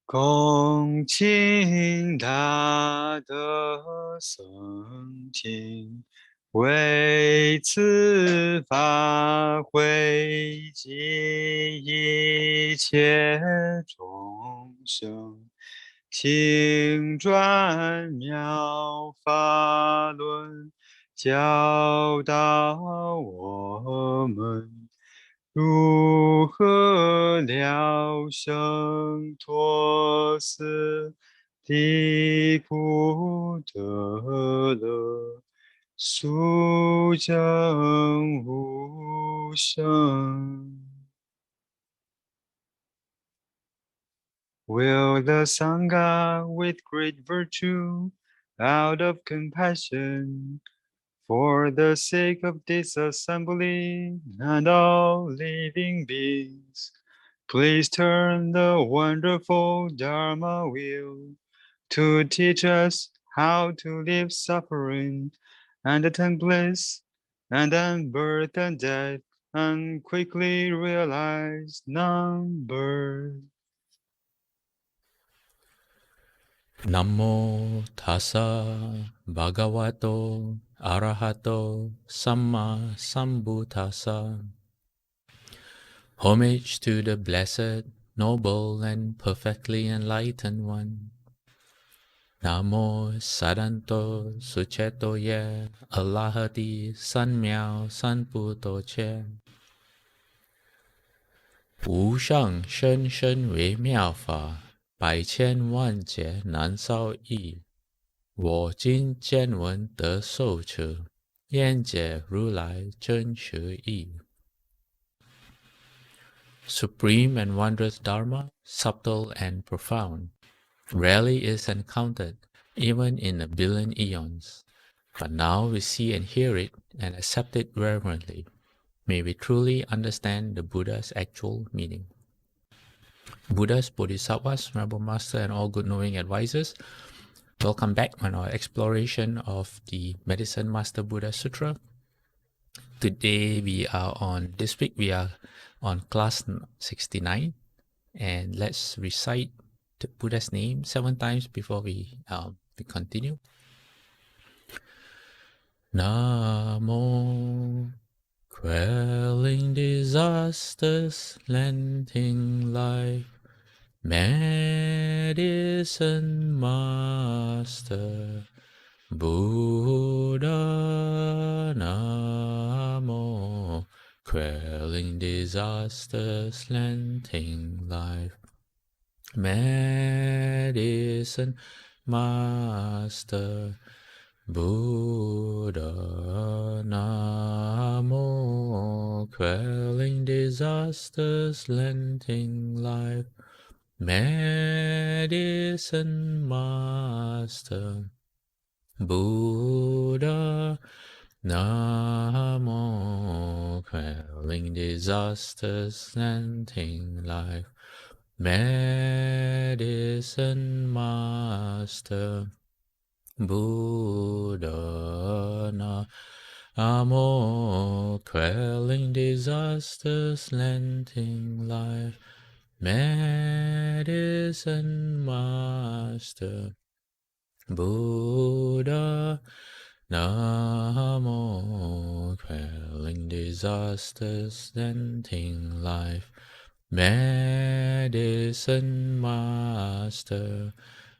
恭敬大德僧亲，为此法会集一切众生，请转妙法轮，教导我们。如何了生脱死，离苦得乐，速证无生。Will the Sangha with great virtue, out of compassion, for the sake of this assembly and all living beings, please turn the wonderful Dharma wheel to teach us how to live suffering and attain bliss, and then birth and death, and quickly realize non-birth. Namo tassa bhagavato arahato samma sambuddhassa. Homage to the blessed, noble, and perfectly enlightened one. Namo sadanto sucheto ye alahati sanmiao sanputo che. 无上甚深微妙法，百千万劫难遭遇。我今见闻得受持，愿解如来真实义。Supreme and wondrous Dharma, subtle and profound, rarely is encountered, even in a billion eons. But now we see and hear it and accept it reverently. May we truly understand the Buddha's actual meaning. Buddhas, Bodhisattvas, Venerable Master, and all good knowing advisors, welcome back on our exploration of the Medicine Master Buddha Sutra. Today this week we are on class 69, and let's recite the Buddha's name 7 times before we continue. Namo, quelling disasters, lending life, Medicine Master Buddha. Namo, quelling disasters, lending life, Medicine Master Buddha. Namo, quelling disasters, lending life, Medicine Master Buddha. Namo, quelling disasters, lending life, Medicine Master Buddha. Namo, quelling disasters, lending life, Medicine Master Buddha. Namo, quelling disasters, lending life, Medicine Master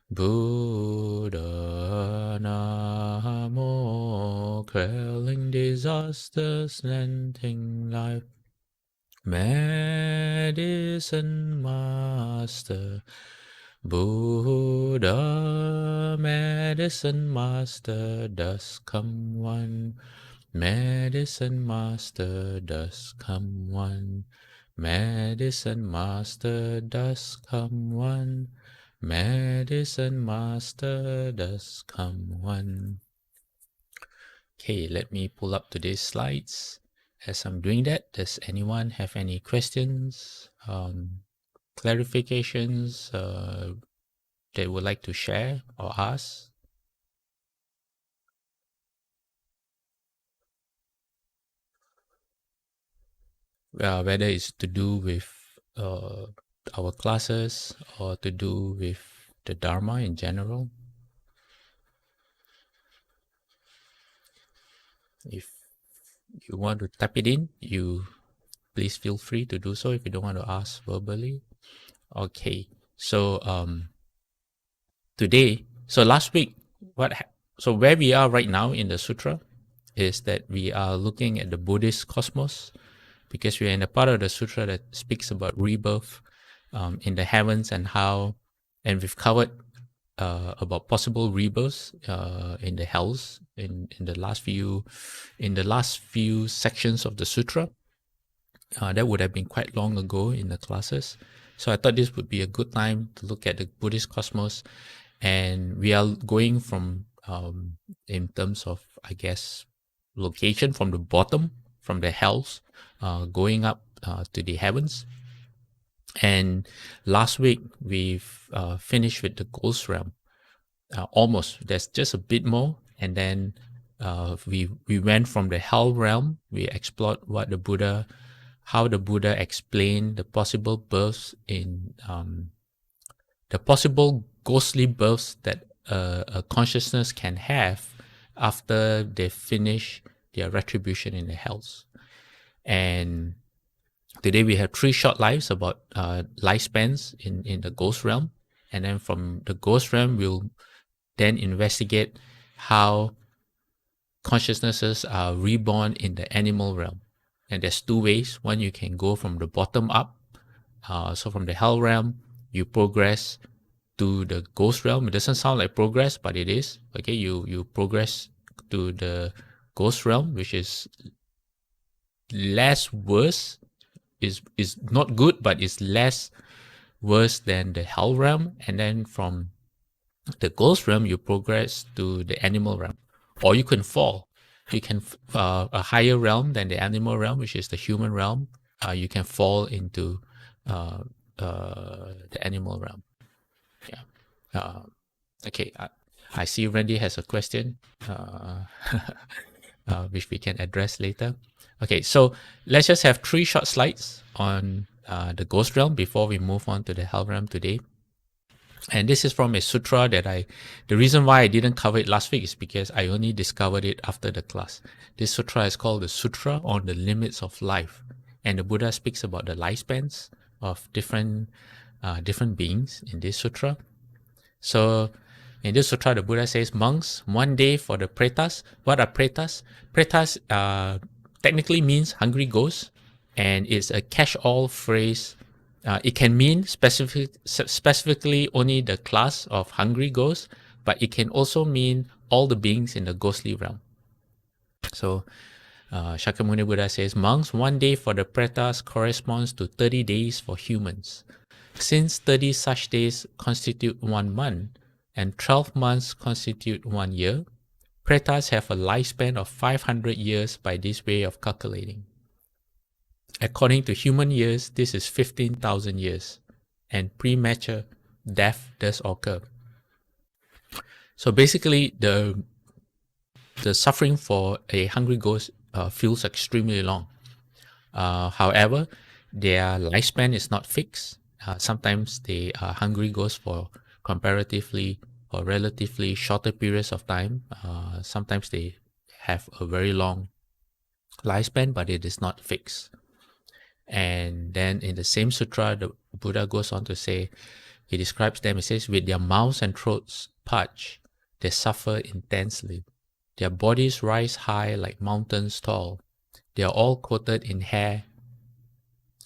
Buddha. Namo, quelling disasters, lending life, Medicine Master Buddha. Medicine Master does come one, Medicine Master does come one, Medicine Master does come one, Medicine Master does come one. Okay, let me pull up today's slides. As I'm doing that, does anyone have any questions, clarifications they would like to share or ask? Whether it's to do with our classes or to do with the Dharma in general? If you want to type it in, you please feel free to do so if you don't want to ask verbally. Okay, so today, so last week, so where we are right now in the sutra is that we are looking at the Buddhist cosmos, because we are in a part of the sutra that speaks about rebirth in the heavens and we've covered about possible rebirths in the hells in the last few sections of the sutra. That would have been quite long ago in the classes. So I thought this would be a good time to look at the Buddhist cosmos, and we are going from in terms of, I guess, location, from the bottom, from the hells, going up to the heavens. And last week we've finished with the ghost realm. Almost, there's just a bit more, and then we went from the hell realm. We explored how the Buddha explained the possible births in the possible ghostly births that a consciousness can have after they finish their retribution in the hells. And today we have 3 short lives about lifespans in the ghost realm. And then from the ghost realm, we'll then investigate how consciousnesses are reborn in the animal realm. And there's 2 ways. One, you can go from the bottom up. So from the hell realm, you progress to the ghost realm. It doesn't sound like progress, but it is. Okay, you progress to the ghost realm, which is less worse. Is not good, but it's less worse than the hell realm. And then from the ghost realm, you progress to the animal realm, or you can fall. You can a higher realm than the animal realm, which is the human realm. You can fall into the animal realm. Yeah. Okay. I see Randy has a question, which we can address later. Okay, so let's just have 3 short slides on the ghost realm before we move on to the hell realm today. And this is from a sutra that the reason why I didn't cover it last week is because I only discovered it after the class. This sutra is called the Sutra on the Limits of Life. And the Buddha speaks about the lifespans of different beings in this sutra. So in this sutra, the Buddha says, monks, 1 day for the pretas. What are pretas? Pretas technically means hungry ghosts, and it's a catch-all phrase. It can mean specifically only the class of hungry ghosts, but it can also mean all the beings in the ghostly realm. So Shakyamuni Buddha says, monks, 1 day for the pretas corresponds to 30 days for humans. Since 30 such days constitute 1 month, and 12 months constitute 1 year, pretas have a lifespan of 500 years by this way of calculating. According to human years, this is 15,000 years, and premature death does occur. So basically, the suffering for a hungry ghost feels extremely long. However, their lifespan is not fixed. Sometimes they are hungry ghosts for comparatively or relatively shorter periods of time. Sometimes they have a very long lifespan, but it is not fixed. And then in the same sutra, the Buddha goes on to say, he describes them, he says, with their mouths and throats parched, they suffer intensely. Their bodies rise high like mountains tall. They are all coated in hair.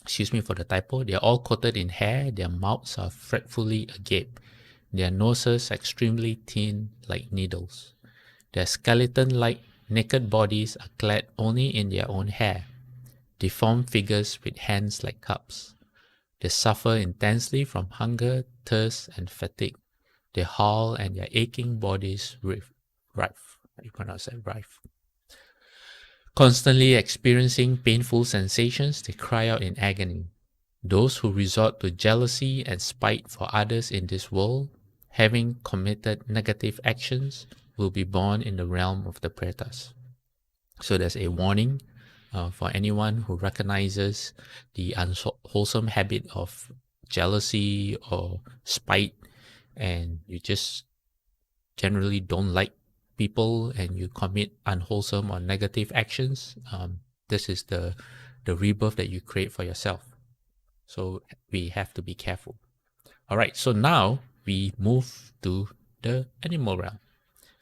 Excuse me for the typo. They are all coated in hair. Their mouths are fretfully agape. Their noses extremely thin like needles. Their skeleton-like naked bodies are clad only in their own hair. Deformed figures with hands like cups. They suffer intensely from hunger, thirst, and fatigue. They howl and their aching bodies writhe. How do you pronounce that? Writhe. Constantly experiencing painful sensations, they cry out in agony. Those who resort to jealousy and spite for others in this world, having committed negative actions, will be born in the realm of the pretas. So there's a warning for anyone who recognizes the unwholesome habit of jealousy or spite, and you just generally don't like people and you commit unwholesome or negative actions, this is the rebirth that you create for yourself. So we have to be careful. All right, so now we move to the animal realm,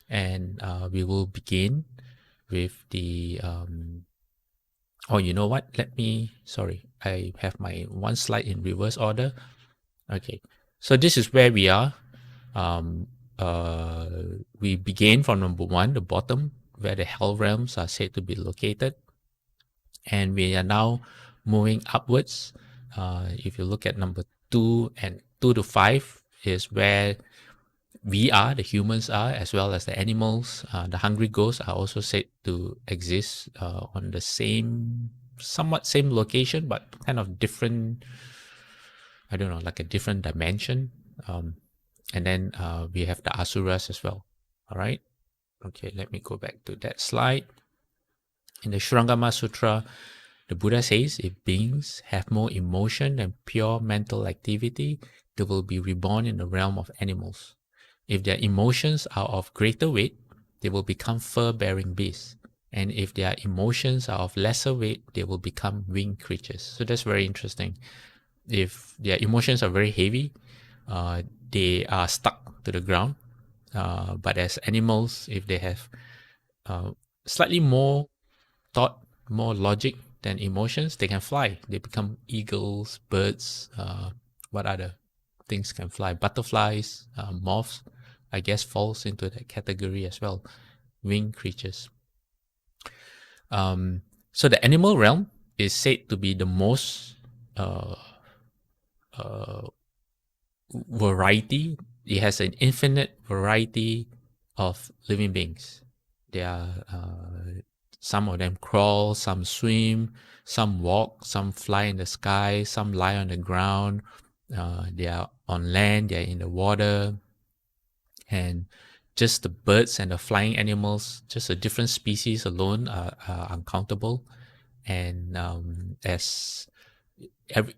and we will begin with the oh, you know what, I have my one slide in reverse order. Okay, so this is where we are. We begin from number 1, the bottom, where the hell realms are said to be located, and we are now moving upwards. If you look at number 2 and 2 to 5 is where we are, the humans are, as well as the animals. The hungry ghosts are also said to exist on the somewhat same location, but kind of different, I don't know, like a different dimension. And then we have the asuras as well. All right. Okay, let me go back to that slide. In the Shurangama Sutra, the Buddha says if beings have more emotion than pure mental activity, they will be reborn in the realm of animals. If their emotions are of greater weight, they will become fur-bearing beasts. And if their emotions are of lesser weight, they will become winged creatures. So that's very interesting. If their emotions are very heavy, they are stuck to the ground. But as animals, if they have slightly more thought, more logic than emotions, they can fly. They become eagles, birds. What other things can fly? Butterflies, moths, I guess falls into that category as well. Winged creatures. So the animal realm is said to be the most variety. It has an infinite variety of living beings. There are some of them crawl, some swim, some walk, some fly in the sky, some lie on the ground. They are on land, they are in the water, and just the birds and the flying animals, just the different species alone are uncountable. And as every,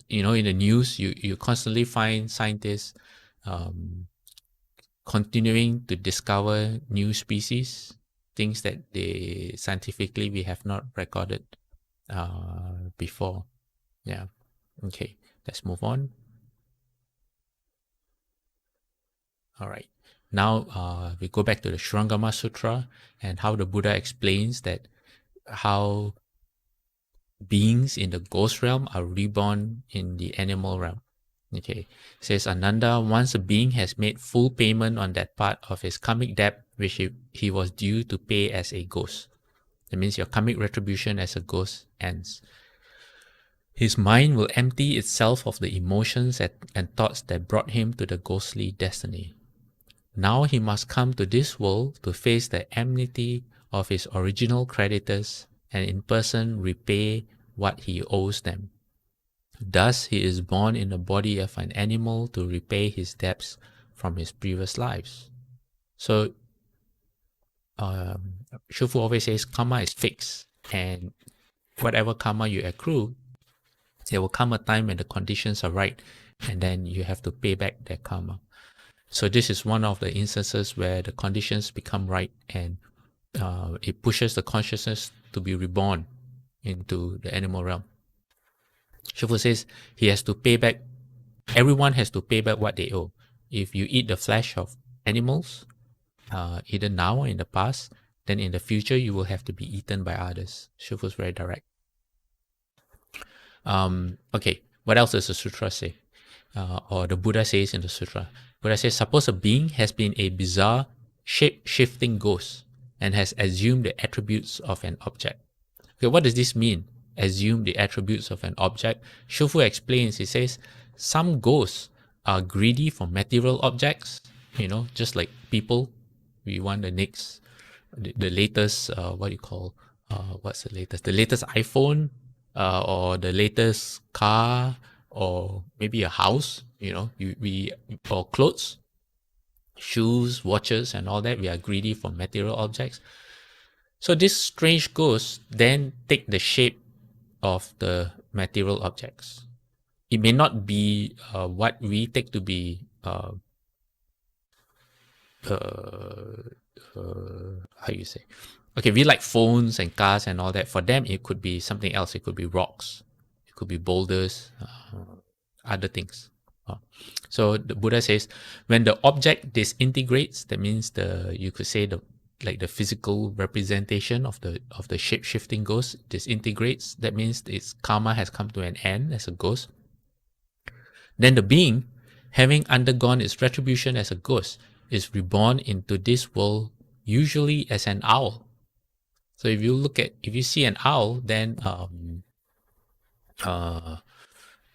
in the news, you constantly find scientists continuing to discover new species, things that they scientifically we have not recorded before. Yeah. Okay, let's move on. All right. Now we go back to the Shurangama Sutra and how the Buddha explains that how beings in the ghost realm are reborn in the animal realm. Okay, it says Ananda, once a being has made full payment on that part of his karmic debt which he was due to pay as a ghost. That means your karmic retribution as a ghost ends. His mind will empty itself of the emotions and thoughts that brought him to the ghostly destiny. Now he must come to this world to face the enmity of his original creditors and in person repay what he owes them. Thus he is born in the body of an animal to repay his debts from his previous lives. So Shufu always says karma is fixed, and whatever karma you accrue, there will come a time when the conditions are right, and then you have to pay back that karma. So this is one of the instances where the conditions become right, and it pushes the consciousness to be reborn into the animal realm. Shufu says he has to pay back, everyone has to pay back what they owe. If you eat the flesh of animals, either now or in the past, then in the future you will have to be eaten by others. Shufu is very direct. Okay, what else does the sutra say? Or the Buddha says in the sutra. Buddha says, suppose a being has been a bizarre, shape-shifting ghost and has assumed the attributes of an object. Okay, what does this mean? Assume the attributes of an object. Shufu explains, he says, some ghosts are greedy for material objects, just like people. We want the next, the latest, what's the latest? The latest iPhone, or the latest car, or maybe a house, or clothes, shoes, watches, and all that. We are greedy for material objects. So this strange ghost then take the shape of the material objects. it may not be what we take to be how you say, okay, we like phones and cars and all that. For them, it could be something else. It could be rocks, it could be boulders, other things. So the Buddha says, when the object disintegrates, that means you could say the physical representation of the shape shifting ghost disintegrates. That means its karma has come to an end as a ghost. Then the being, having undergone its retribution as a ghost, is reborn into this world, usually as an owl. So if you see an owl, then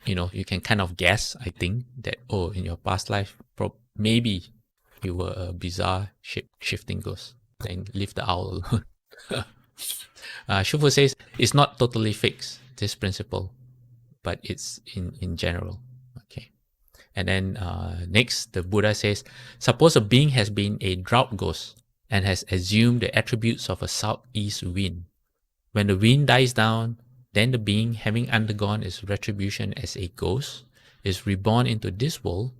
you can kind of guess, I think, that in your past life, maybe you were a bizarre shape-shifting ghost. Then leave the owl alone. Shufu says it's not totally fixed, this principle, but it's in general. Okay. And then next, the Buddha says, suppose a being has been a drought ghost and has assumed the attributes of a southeast wind. When the wind dies down, then the being, having undergone its retribution as a ghost, is reborn into this world,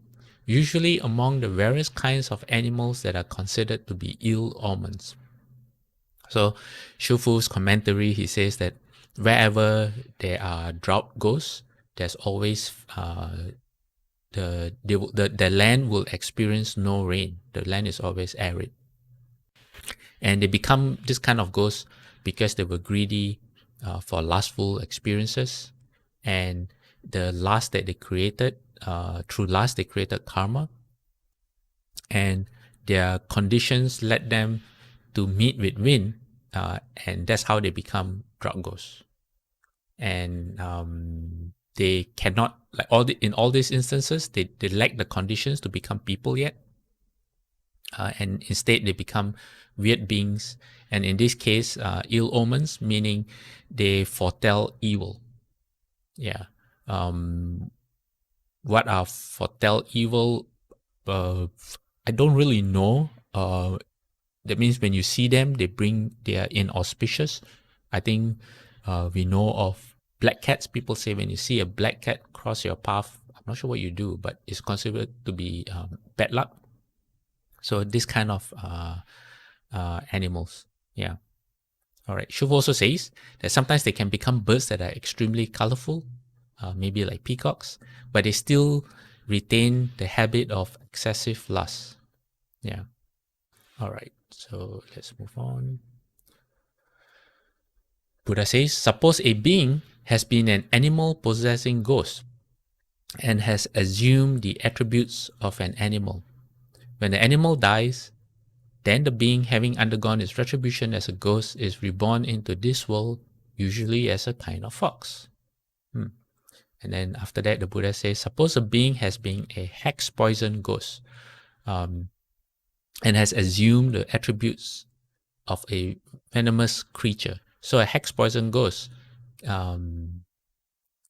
usually among the various kinds of animals that are considered to be ill omens. So Shufu's commentary, he says that wherever there are drought ghosts, there's always the land will experience no rain. The land is always arid. And they become this kind of ghosts because they were greedy for lustful experiences. And the lust that they created, through lust, they created karma. And their conditions led them to meet with wind. And that's how they become drought ghosts. And they cannot, in all these instances, they lack the conditions to become people yet. And instead they become weird beings, and in this case ill omens, meaning they foretell evil. What are foretell evil? I don't really know. That means when you see them, they are inauspicious. I think we know of black cats. People say when you see a black cat cross your path, I'm not sure what you do, but it's considered to be bad luck. So this kind of animals. Yeah. All right. Shuv also says that sometimes they can become birds that are extremely colorful, maybe like peacocks, but they still retain the habit of excessive lust. Yeah. All right. So let's move on. Buddha says, suppose a being has been an animal possessing ghost and has assumed the attributes of an animal. When the animal dies, then the being, having undergone its retribution as a ghost, is reborn into this world, usually as a kind of fox. And then after that, the Buddha says, suppose a being has been a hex poison ghost and has assumed the attributes of a venomous creature. So a hex poison ghost can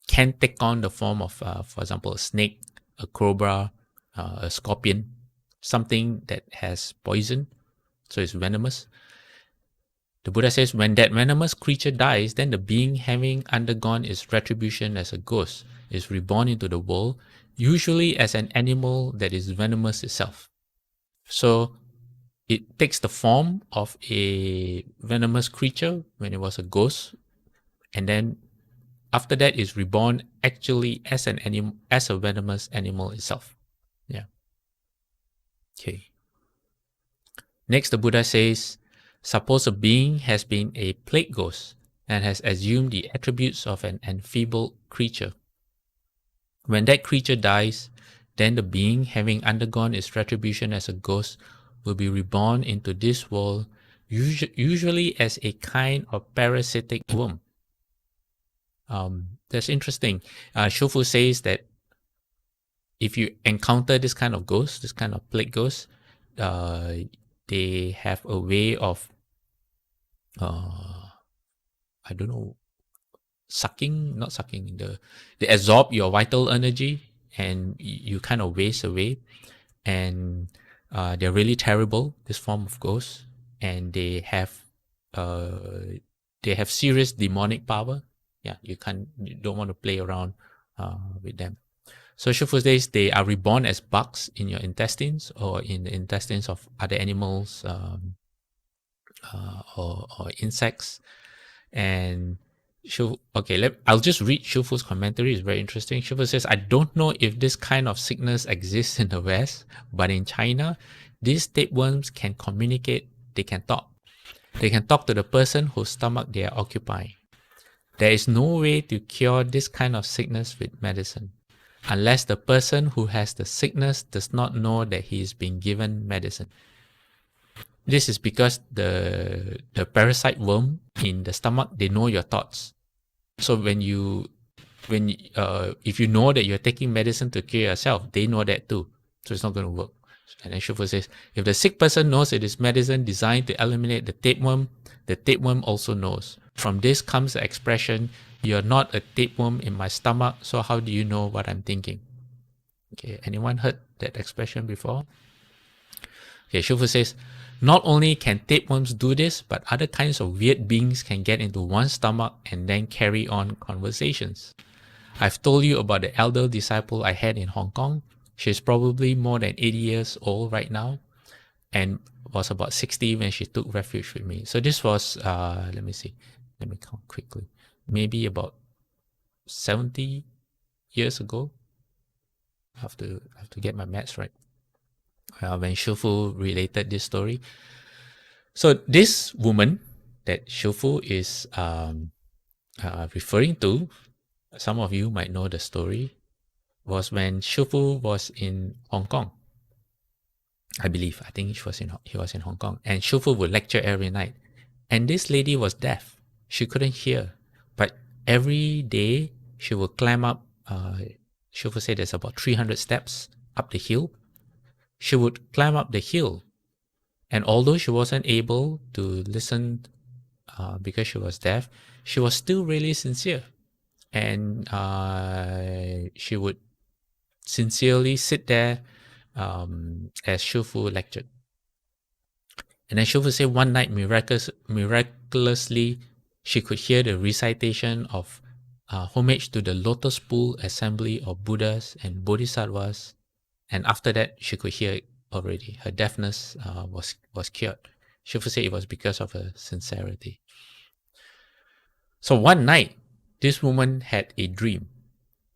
take on the form of, for example, a snake, a cobra, a scorpion, something that has poison, so it's venomous. The Buddha says, when that venomous creature dies, then the being, having undergone its retribution as a ghost, is reborn into the world, usually as an animal that is venomous itself. So it takes the form of a venomous creature when it was a ghost, and then after that is reborn actually as an animal, as a venomous animal itself. Yeah. Okay. Next, the Buddha says, suppose a being has been a plague ghost and has assumed the attributes of an enfeebled creature. When that creature dies, then the being, having undergone its retribution as a ghost, will be reborn into this world, usually as a kind of parasitic worm. That's interesting. Shofu says that if you encounter this kind of ghost, this kind of plague ghost, they have a way of, I don't know, they absorb your vital energy and you kind of waste away. And they're really terrible, this form of ghosts, and they have serious demonic power. Yeah, you don't want to play around with them. So Shufu says they are reborn as bugs in your intestines or in the intestines of other animals or insects. And I'll just read Shufu's commentary. It's very interesting. Shufu says, I don't know if this kind of sickness exists in the West, but in China, these tapeworms can communicate. They can talk. They can talk to the person whose stomach they are occupying. There is no way to cure this kind of sickness with medicine, unless the person who has the sickness does not know that he is being given medicine. This is because the parasite worm in the stomach, they know your thoughts. So if you know that you're taking medicine to cure yourself, they know that too. So it's not going to work. And then Shufu says, if the sick person knows it is medicine designed to eliminate the tapeworm also knows. From this comes the expression, you're not a tapeworm in my stomach, so how do you know what I'm thinking? Okay, anyone heard that expression before? Okay, Shufu says, not only can tapeworms do this, but other kinds of weird beings can get into one's stomach and then carry on conversations. I've told you about the elder disciple I had in Hong Kong. She's probably more than 80 years old right now and was about 60 when she took refuge with me. So this was, let me count quickly, maybe about 70 years ago. I have to get my maths right. When Shufu related this story. So this woman that Shufu is referring to, some of you might know the story, was when Shufu was in Hong Kong. I think he was in Hong Kong, and Shufu would lecture every night. And this lady was deaf; she couldn't hear. But every day she would climb up. Shufu said there's about 300 steps up the hill. She would climb up the hill, and although she wasn't able to listen because she was deaf, she was still really sincere, and she would sincerely sit there as Shufu lectured. And then Shufu said one night, miraculously, she could hear the recitation of homage to the Lotus Pool Assembly of Buddhas and Bodhisattvas. And after that, she could hear it already. Her deafness was cured. Shufu said it was because of her sincerity. So one night, this woman had a dream.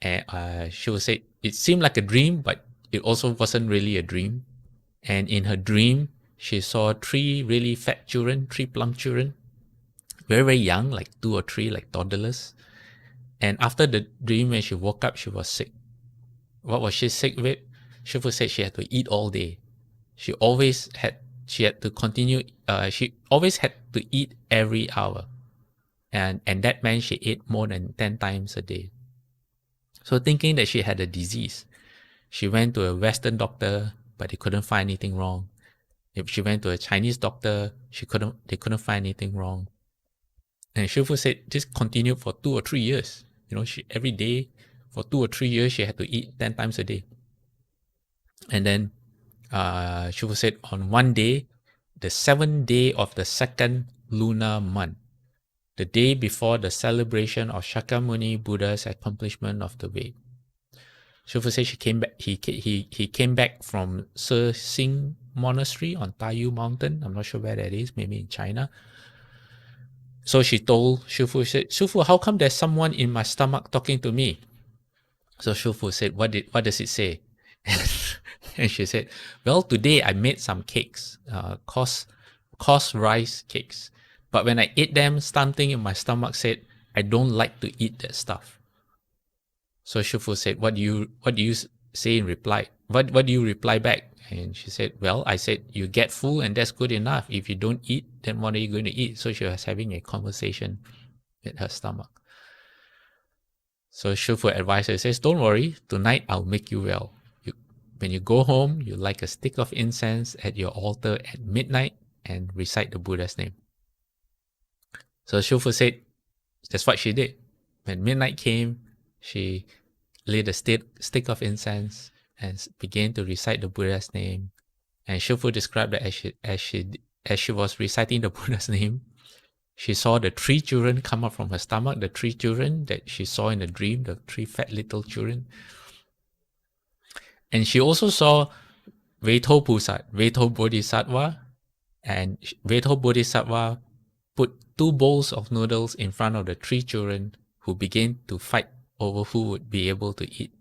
And she would say it seemed like a dream, but it also wasn't really a dream. And in her dream, she saw three really fat children, three plump children, very, very young, like 2 or 3, like toddlers. And after the dream, when she woke up, she was sick. What was she sick with? Shufu said she had to eat all day. She had to continue, she always had to eat every hour. And that meant she ate more than 10 times a day. So thinking that she had a disease, she went to a Western doctor, but they couldn't find anything wrong. If she went to a Chinese doctor, they couldn't find anything wrong. And Shufu said this continued for 2 or 3 years. Every day for 2 or 3 years, she had to eat 10 times a day. And then Shufu said on one day, the 7th day of the 2nd lunar month, the day before the celebration of Shakyamuni Buddha's accomplishment of the way, Shufu said she came back. He came back from Se Sing Monastery on Tayu Mountain. I'm not sure where that is. Maybe in China. So she told Shufu, said, Shufu, how come there's someone in my stomach talking to me? So Shufu said, what does it say? And she said, well, today I made some cakes, coarse rice cakes. But when I ate them, something in my stomach said, I don't like to eat that stuff. So Shufu said, what do you say in reply? What do you reply back? And she said, well, I said, you get full and that's good enough. If you don't eat, then what are you going to eat? So she was having a conversation with her stomach. So Shufu advised her, says, don't worry, tonight I'll make you well. When you go home, you light a stick of incense at your altar at midnight and recite the Buddha's name. So Shufu said, that's what she did. When midnight came, she lit a stick of incense and began to recite the Buddha's name. And Shufu described that as she was reciting the Buddha's name, She saw the 3 children come up from her stomach, the 3 children that she saw in the dream, the 3 fat little children. And she also saw Veto Bodhisattva, and Veto Bodhisattva put 2 bowls of noodles in front of the 3 children, who began to fight over who would be able to eat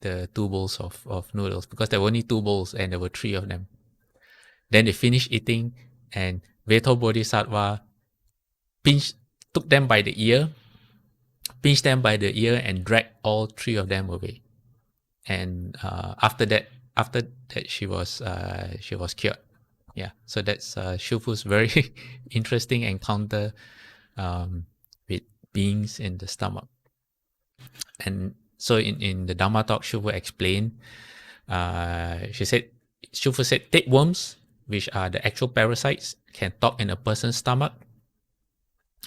the 2 bowls of noodles, because there were only 2 bowls and there were 3 of them. Then they finished eating, and Veto Bodhisattva took them by the ear, pinched them by the ear, and dragged all 3 of them away. And after that, she was cured. Yeah, so that's Shufu's very interesting encounter with beings in the stomach. And so in the Dharma talk, Shufu explained, Shufu said tapeworms, which are the actual parasites, can talk in a person's stomach.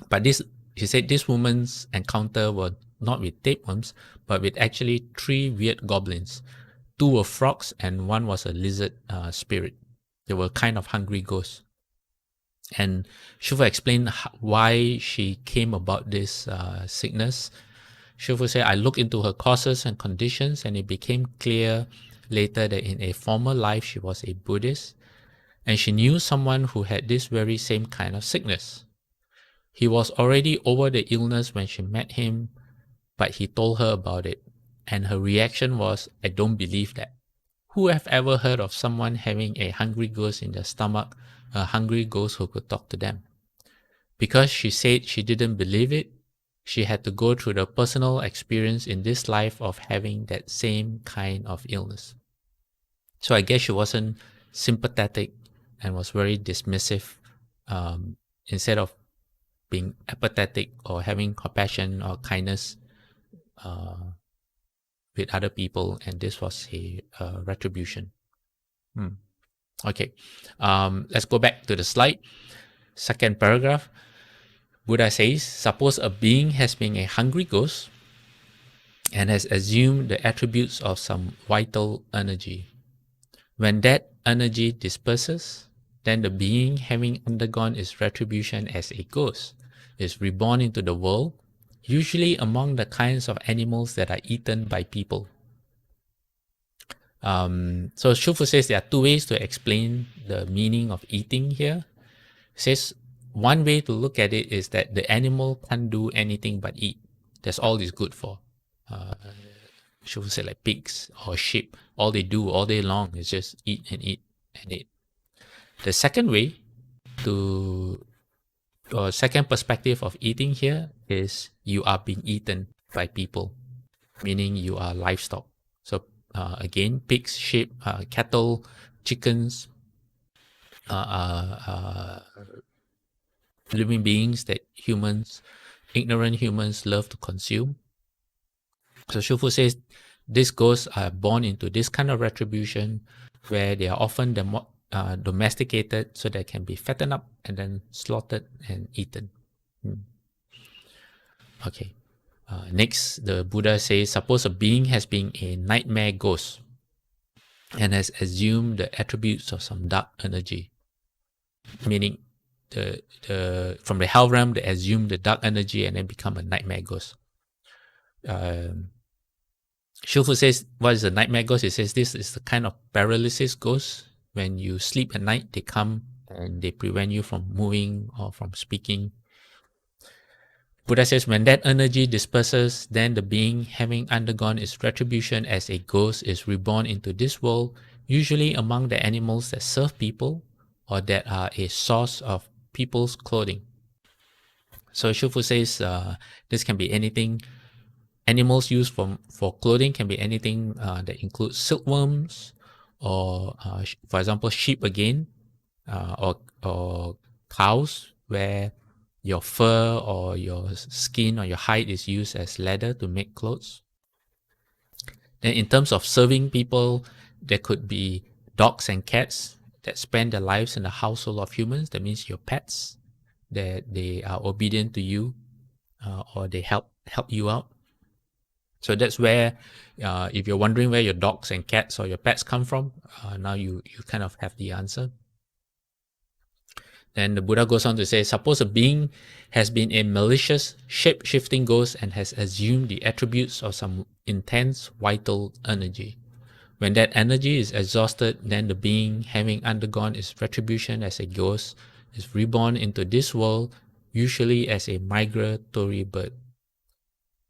But she said this woman's encounter was not with tapeworms, but with actually 3 weird goblins. 2 were frogs and 1 was a lizard spirit. They were kind of hungry ghosts. And Shufu explained why she came about this sickness. Shufu said, I looked into her causes and conditions, and it became clear later that in a former life she was a Buddhist, and she knew someone who had this very same kind of sickness. He was already over the illness when she met him, but he told her about it, and her reaction was, I don't believe that. Who have ever heard of someone having a hungry ghost in their stomach, a hungry ghost who could talk to them? Because she said she didn't believe it, she had to go through the personal experience in this life of having that same kind of illness. So I guess she wasn't sympathetic and was very dismissive, instead of being apathetic or having compassion or kindness with other people, and this was a retribution. Okay, let's go back to the slide. Second paragraph. Buddha says, suppose a being has been a hungry ghost and has assumed the attributes of some vital energy. When that energy disperses, then the being, having undergone its retribution as a ghost, is reborn into the world, usually among the kinds of animals that are eaten by people. So Shufu says there are 2 ways to explain the meaning of eating here. He says one way to look at it is that the animal can't do anything but eat. That's all it's good for. Shufu said like pigs or sheep, all they do all day long is just eat and eat and eat. The second way second perspective of eating here is you are being eaten by people, meaning you are livestock. So again, pigs, sheep, cattle, chickens, living beings that ignorant humans love to consume. So Shufu says these ghosts are born into this kind of retribution where they are often domesticated so they can be fattened up and then slaughtered and eaten. Okay. Next, the Buddha says, suppose a being has been a nightmare ghost and has assumed the attributes of some dark energy, meaning from the hell realm they assume the dark energy and then become a nightmare ghost. Shufu says, what is a nightmare ghost? He says this is the kind of paralysis ghost. When you sleep at night, they come and they prevent you from moving or from speaking. Buddha says when that energy disperses, then the being, having undergone its retribution as a ghost, is reborn into this world, usually among the animals that serve people or that are a source of people's clothing. So Shufu says this can be anything. Animals used for clothing can be anything that includes silkworms, or for example sheep again, or cows, where your fur or your skin or your hide is used as leather to make clothes. Then in terms of serving people, there could be dogs and cats that spend their lives in the household of humans. That means your pets, that they are obedient to you, or they help you out. So that's where, if you're wondering where your dogs and cats or your pets come from, now you kind of have the answer. And the Buddha goes on to say, suppose a being has been a malicious, shape-shifting ghost and has assumed the attributes of some intense vital energy. When that energy is exhausted, then the being, having undergone its retribution as a ghost, is reborn into this world, usually as a migratory bird.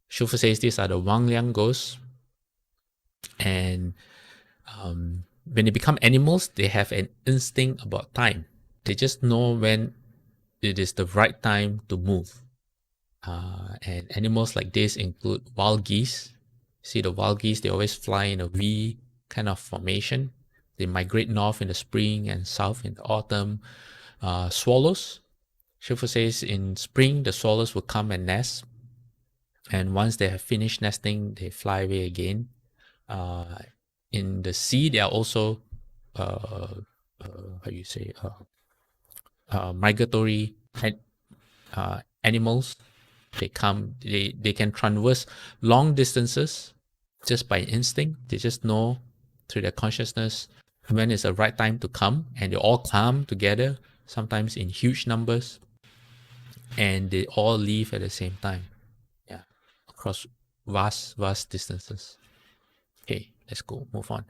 Shufu says these are the Wangliang ghosts, and when they become animals, they have an instinct about time. They just know when it is the right time to move. And animals like this include wild geese. See the wild geese, they always fly in a V kind of formation. They migrate north in the spring and south in the autumn. Swallows. Shifu says in spring, the swallows will come and nest. And once they have finished nesting, they fly away again. In the sea, there are also, migratory animals. They come, they can traverse long distances just by instinct. They just know through their consciousness when is the right time to come, and they all come together, sometimes in huge numbers, and they all leave at the same time. Yeah, across vast distances. Okay, let's go, move on.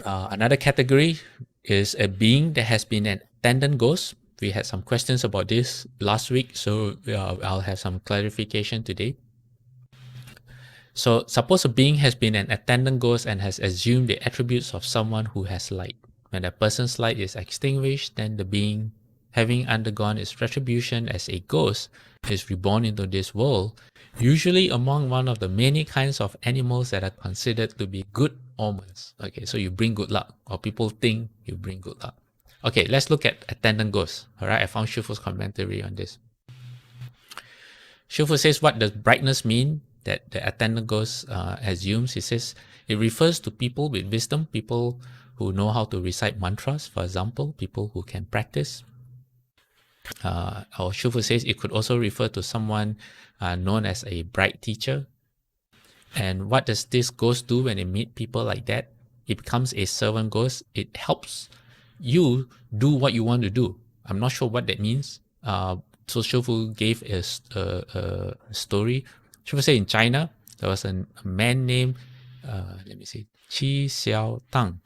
Another category is a being that has been an attendant ghost. We had some questions about this last week, so I'll have some clarification today. So suppose a being has been an attendant ghost and has assumed the attributes of someone who has light. When a person's light is extinguished, then the being, having undergone its retribution as a ghost, is reborn into this world, usually among one of the many kinds of animals that are considered to be good omens. Okay, so you bring good luck, or people think you bring good luck. Okay, let's look at attendant ghosts. All right, I found Shufu's commentary on this. Shufu says, what does brightness mean that the attendant ghost assumes? He says, it refers to people with wisdom, people who know how to recite mantras, for example, people who can practice. Or Shufu says it could also refer to someone known as a bright teacher. And what does this ghost do when it meet people like that? It becomes a servant ghost. It helps you do what you want to do. I'm not sure what that means. So Shufu gave a story. Shufu said in China, there was a man named, Qi Xiao Tang,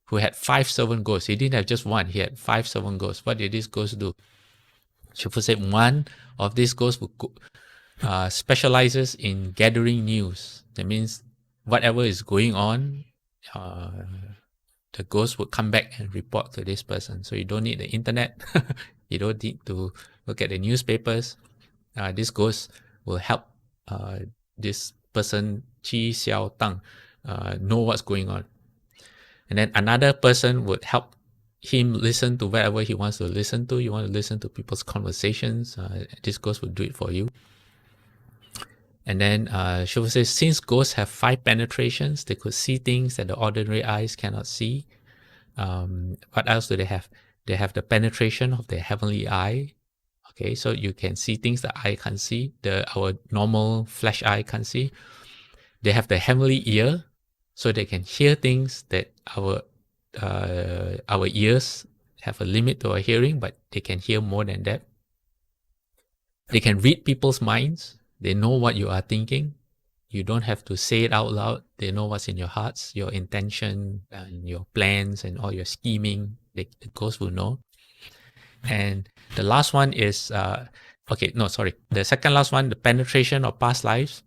who had 5 servant ghosts. He didn't have just one, he had 5 servant ghosts. What did this ghost do? Shufu said one of these ghosts specializes in gathering news. That means whatever is going on, the ghost would come back and report to this person. So you don't need the internet. You don't need to look at the newspapers. This ghost will help this person, Qi Xiao Tang, know what's going on. And then another person would help him listen to whatever he wants to listen to. You want to listen to people's conversations, this ghost will do it for you. And then Shufu says, since ghosts have 5 penetrations, they could see things that the ordinary eyes cannot see. What else do they have? They have the penetration of the heavenly eye. Okay, so you can see things that eye can't see, our normal flesh eye can't see. They have the heavenly ear, so they can hear things that our ears have a limit to our hearing, but they can hear more than that. They can read people's minds. They know what you are thinking. You don't have to say it out loud. They know what's in your hearts, your intention, and your plans, and all your scheming. The ghost will know. And the last one is, the second last one, the penetration of past lives.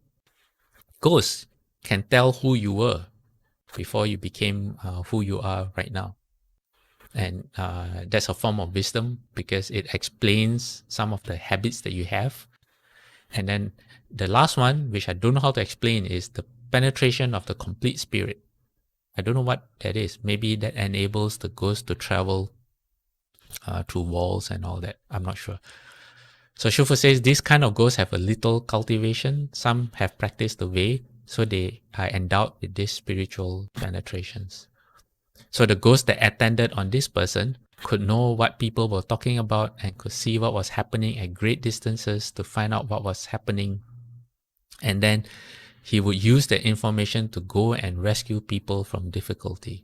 Ghosts can tell who you were before you became who you are right now. And that's a form of wisdom because it explains some of the habits that you have. And then the last one, which I don't know how to explain, is the penetration of the complete spirit. I don't know what that is. Maybe that enables the ghost to travel through walls and all that. I'm not sure. So Shufu says these kind of ghosts have a little cultivation. Some have practiced the way, so they are endowed with these spiritual penetrations. So the ghost that attended on this person could know what people were talking about and could see what was happening at great distances to find out what was happening. And then he would use that information to go and rescue people from difficulty.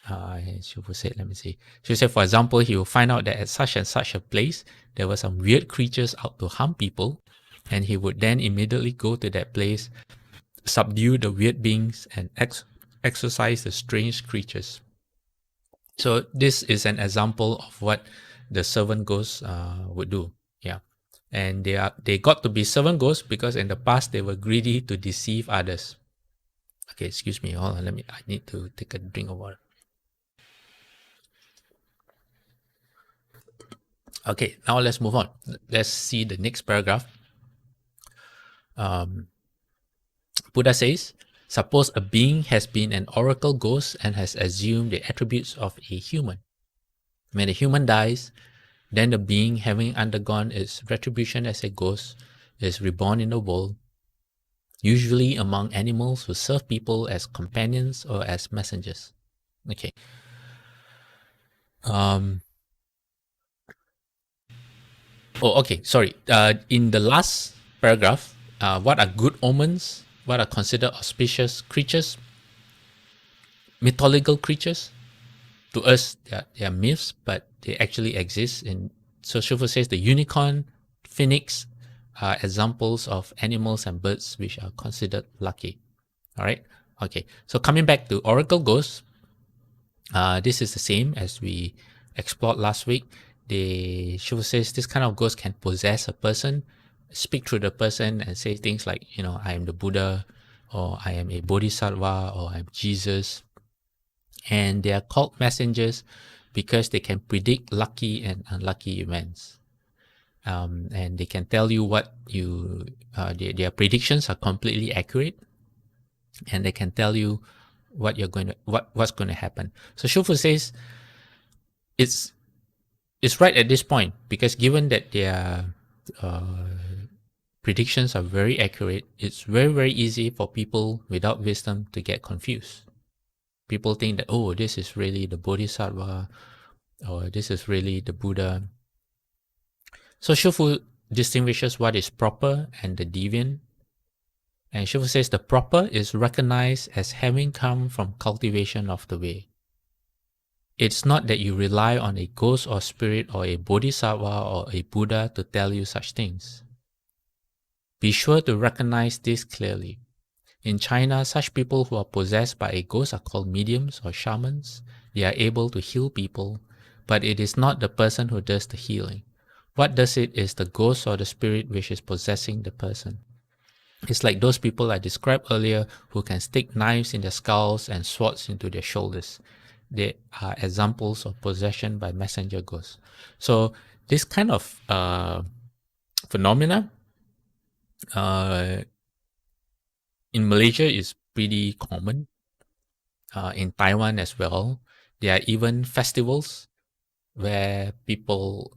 Shufu said, let me see. She said, for example, he will find out that at such and such a place, there were some weird creatures out to harm people, and he would then immediately go to that place, subdue the weird beings, and exorcise the strange creatures. So this is an example of what the servant ghosts would do. Yeah. And they got to be servant ghosts because in the past they were greedy to deceive others. Okay, excuse me. Hold on, I need to take a drink of water. Okay, now let's move on. Let's see the next paragraph. Buddha says, suppose a being has been an oracle ghost and has assumed the attributes of a human. When a human dies, then the being, having undergone its retribution as a ghost, is reborn in the world, usually among animals who serve people as companions or as messengers. Okay. Okay, sorry. In the last paragraph, what are good omens? What are considered auspicious creatures? Mythological creatures? To us, they are myths, but they actually exist. So Shufu says the unicorn, phoenix are examples of animals and birds which are considered lucky. All right. Okay. So coming back to oracle ghosts, this is the same as we explored last week. Shufu says this kind of ghost can possess a person, speak through the person, and say things like, I am the Buddha, or I am a Bodhisattva, or I'm Jesus. And they are called messengers because they can predict lucky and unlucky events. And they can tell you what their predictions are completely accurate, and they can tell you what's going to happen. So Shufu says it's right at this point, because given that their predictions are very accurate, it's very, very easy for people without wisdom to get confused. People think that, oh, this is really the Bodhisattva, or this is really the Buddha. So Shufu distinguishes what is proper and the deviant. And Shufu says the proper is recognized as having come from cultivation of the way. It's not that you rely on a ghost or spirit or a Bodhisattva or a Buddha to tell you such things. Be sure to recognize this clearly. In China, such people who are possessed by a ghost are called mediums or shamans. They are able to heal people, but it is not the person who does the healing. What does it is the ghost or the spirit which is possessing the person. It's like those people I described earlier who can stick knives in their skulls and swords into their shoulders. They are examples of possession by messenger ghosts. So this kind of phenomena in Malaysia is pretty common. In Taiwan as well, there are even festivals where people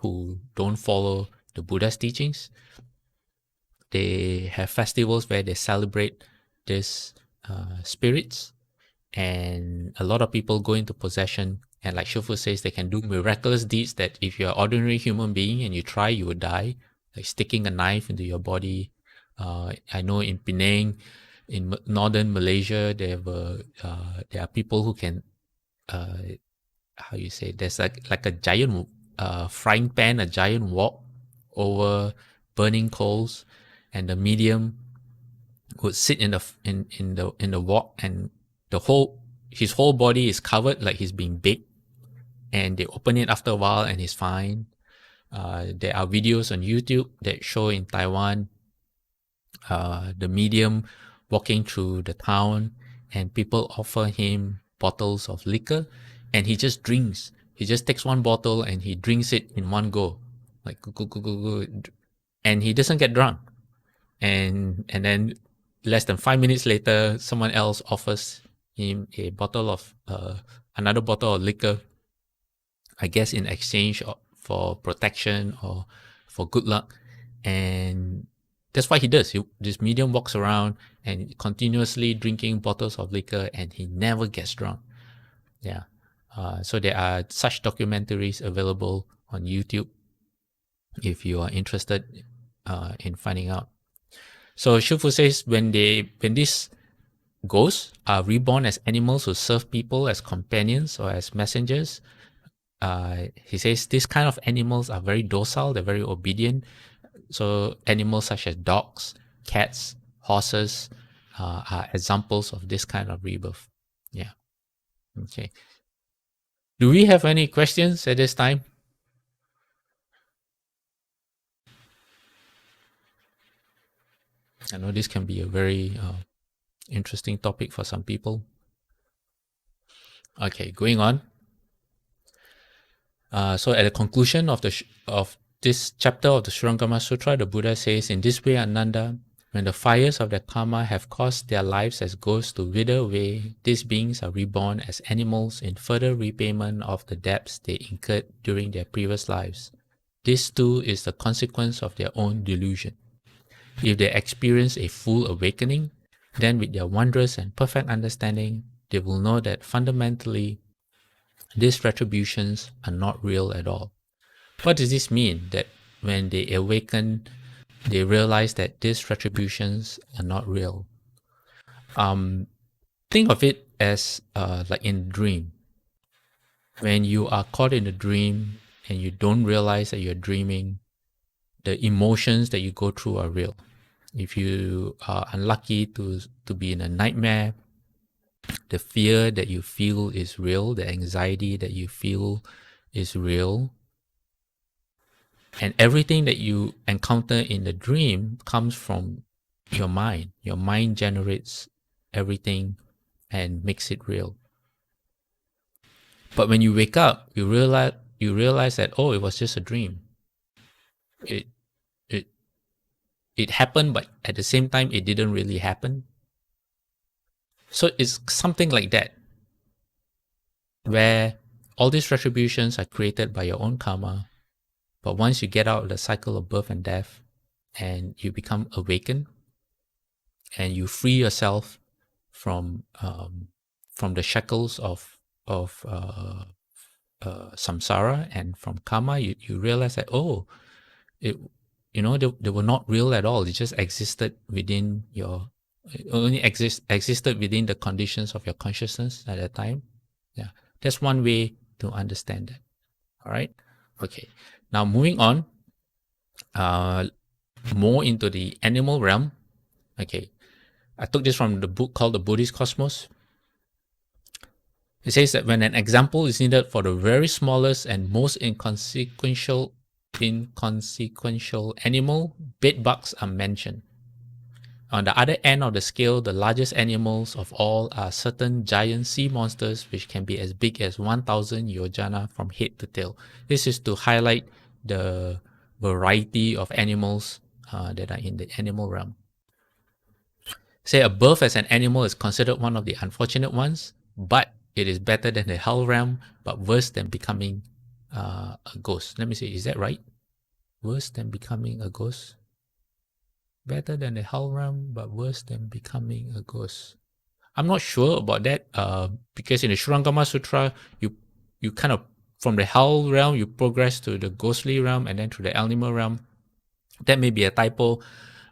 who don't follow the Buddha's teachings, they have festivals where they celebrate these spirits, and a lot of people go into possession. And like Shufu says, they can do miraculous deeds that if you're an ordinary human being and you try, you would die, like sticking a knife into your body. I know in Penang, in northern Malaysia, there are people who can, there's like a giant frying pan, a giant wok over burning coals, and the medium would sit in the wok, and his whole body is covered like he's being baked, and they open it after a while and he's fine. There are videos on YouTube that show in Taiwan the medium walking through the town, and people offer him bottles of liquor, and he just drinks. He just takes one bottle and he drinks it in one go, like go, and he doesn't get drunk. And then less than 5 minutes later, someone else offers him a bottle of another bottle of liquor, I guess in exchange for protection or for good luck. And that's what he does. This medium walks around and continuously drinking bottles of liquor, and he never gets drunk. Yeah. So there are such documentaries available on YouTube if you are interested in finding out. So Shufu says when this ghosts are reborn as animals who serve people as companions or as messengers. He says these kind of animals are very docile, they're very obedient. So animals such as dogs, cats, horses are examples of this kind of rebirth. Yeah. Okay. Do we have any questions at this time? I know this can be a very interesting topic for some people. Okay, going on. So at the conclusion of of this chapter of the Shurangama Sutra, the Buddha says, in this way, Ananda, when the fires of their karma have caused their lives as ghosts to wither away, these beings are reborn as animals in further repayment of the debts they incurred during their previous lives. This too is the consequence of their own delusion. If they experience a full awakening, then with their wondrous and perfect understanding, they will know that fundamentally these retributions are not real at all. What does this mean? That when they awaken, they realize that these retributions are not real. Think of it as like in a dream. When you are caught in a dream and you don't realize that you're dreaming, the emotions that you go through are real. If you are unlucky to be in a nightmare, the fear that you feel is real, the anxiety that you feel is real. And everything that you encounter in the dream comes from your mind. Your mind generates everything and makes it real. But when you wake up, you realize that, oh, it was just a dream. It it it happened, but at the same time it didn't really happen. So it's something like that, where all these retributions are created by your own karma. But once you get out of the cycle of birth and death and you become awakened and you free yourself from the shackles of samsara and from karma, you realize that, oh, they were not real at all. They just existed within existed within the conditions of your consciousness at that time. Yeah, that's one way to understand that. All right. Okay. Now moving on, more into the animal realm. Okay, I took this from the book called The Buddhist Cosmos. It says that when an example is needed for the very smallest and most inconsequential animal, bedbugs are mentioned. On the other end of the scale, the largest animals of all are certain giant sea monsters which can be as big as 1,000 yojana from head to tail. This is to highlight the variety of animals that are in the animal realm. Say a birth as an animal is considered one of the unfortunate ones, but it is better than the hell realm, but worse than becoming a ghost. Let me see, is that right? Worse than becoming a ghost? Better than the hell realm, but worse than becoming a ghost. I'm not sure about that because in the Shurangama Sutra, you kind of, from the hell realm, you progress to the ghostly realm and then to the animal realm. That may be a typo.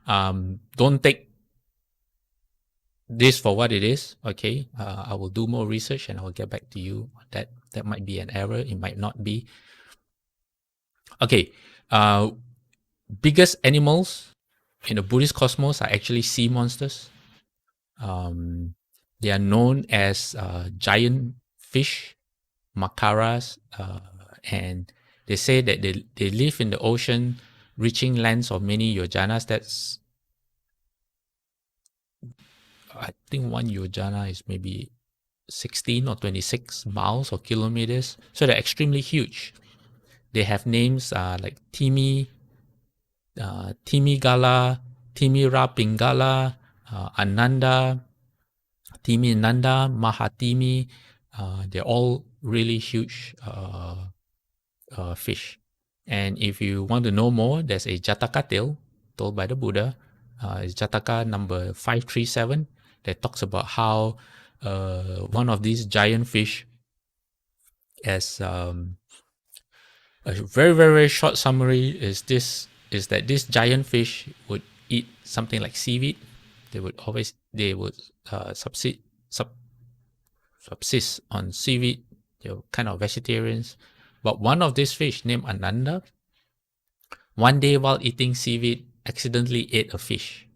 Don't take this for what it is. Okay, I will do more research and I will get back to you on that. That might be an error. It might not be. Okay, biggest animals in the Buddhist cosmos are actually sea monsters. They are known as giant fish, makaras, and they say that they live in the ocean, reaching lengths of many yojanas. That's, I think one yojana is maybe 16 or 26 miles or kilometers. So they're extremely huge. They have names like Timigala, Timirapingala, Ananda, Timinanda, Mahatimi. They're all really huge fish. And if you want to know more, there's a Jataka tale told by the Buddha. It's Jataka number 537 that talks about how one of these giant fish, as a very, very, very short summary is that this giant fish would eat something like seaweed, they would subsist on seaweed. They were kind of vegetarians. But one of these fish named Ananda, one day while eating seaweed, accidentally ate a fish.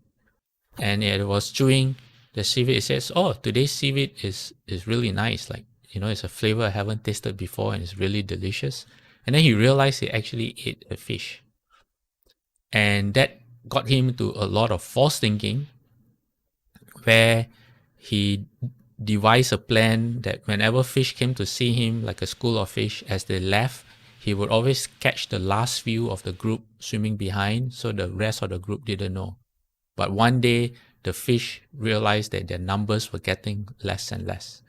And it was chewing the seaweed. It says, "Oh, today's seaweed is really nice. Like, it's a flavor I haven't tasted before and it's really delicious." And then he realized he actually ate a fish. And that got him to a lot of false thinking, where he devised a plan that whenever fish came to see him, like a school of fish, as they left, he would always catch the last few of the group swimming behind, so the rest of the group didn't know. But one day, the fish realized that their numbers were getting less and less.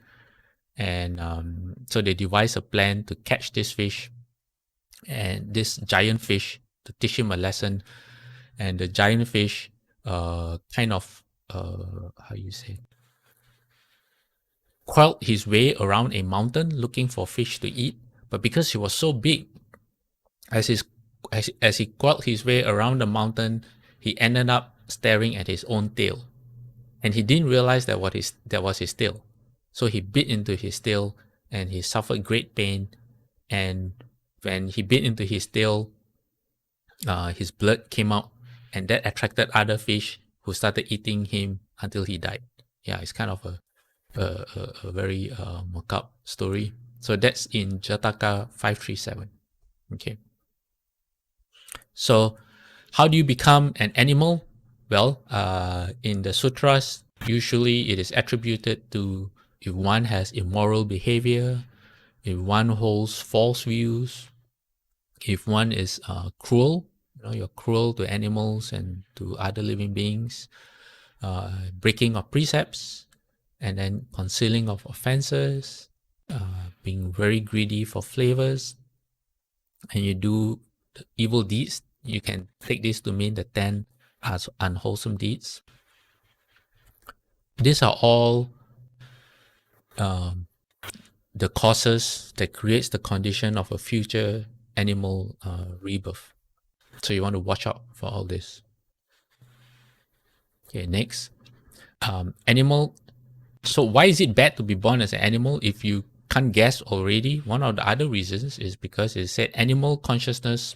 And so they devised a plan to catch this fish, and this giant fish, to teach him a lesson. And the giant fish kind of, crawled his way around a mountain looking for fish to eat. But because he was so big, as he crawled his way around the mountain, he ended up staring at his own tail. And he didn't realize that was his tail. So he bit into his tail and he suffered great pain. And when he bit into his tail, his blood came out, and that attracted other fish who started eating him until he died. Yeah, it's kind of a very macabre story. So that's in Jataka 537. Okay. So how do you become an animal? Well, in the sutras, usually it is attributed to if one has immoral behavior, if one holds false views, if one is cruel, you're cruel to animals and to other living beings, breaking of precepts, and then concealing of offenses, being very greedy for flavors, and you do evil deeds. You can take this to mean the 10 as unwholesome deeds. These are all the causes that creates the condition of a future animal rebirth. So you want to watch out for all this. Okay, next. Animal. So why is it bad to be born as an animal? If you can't guess already, one of the other reasons is because it said animal consciousness.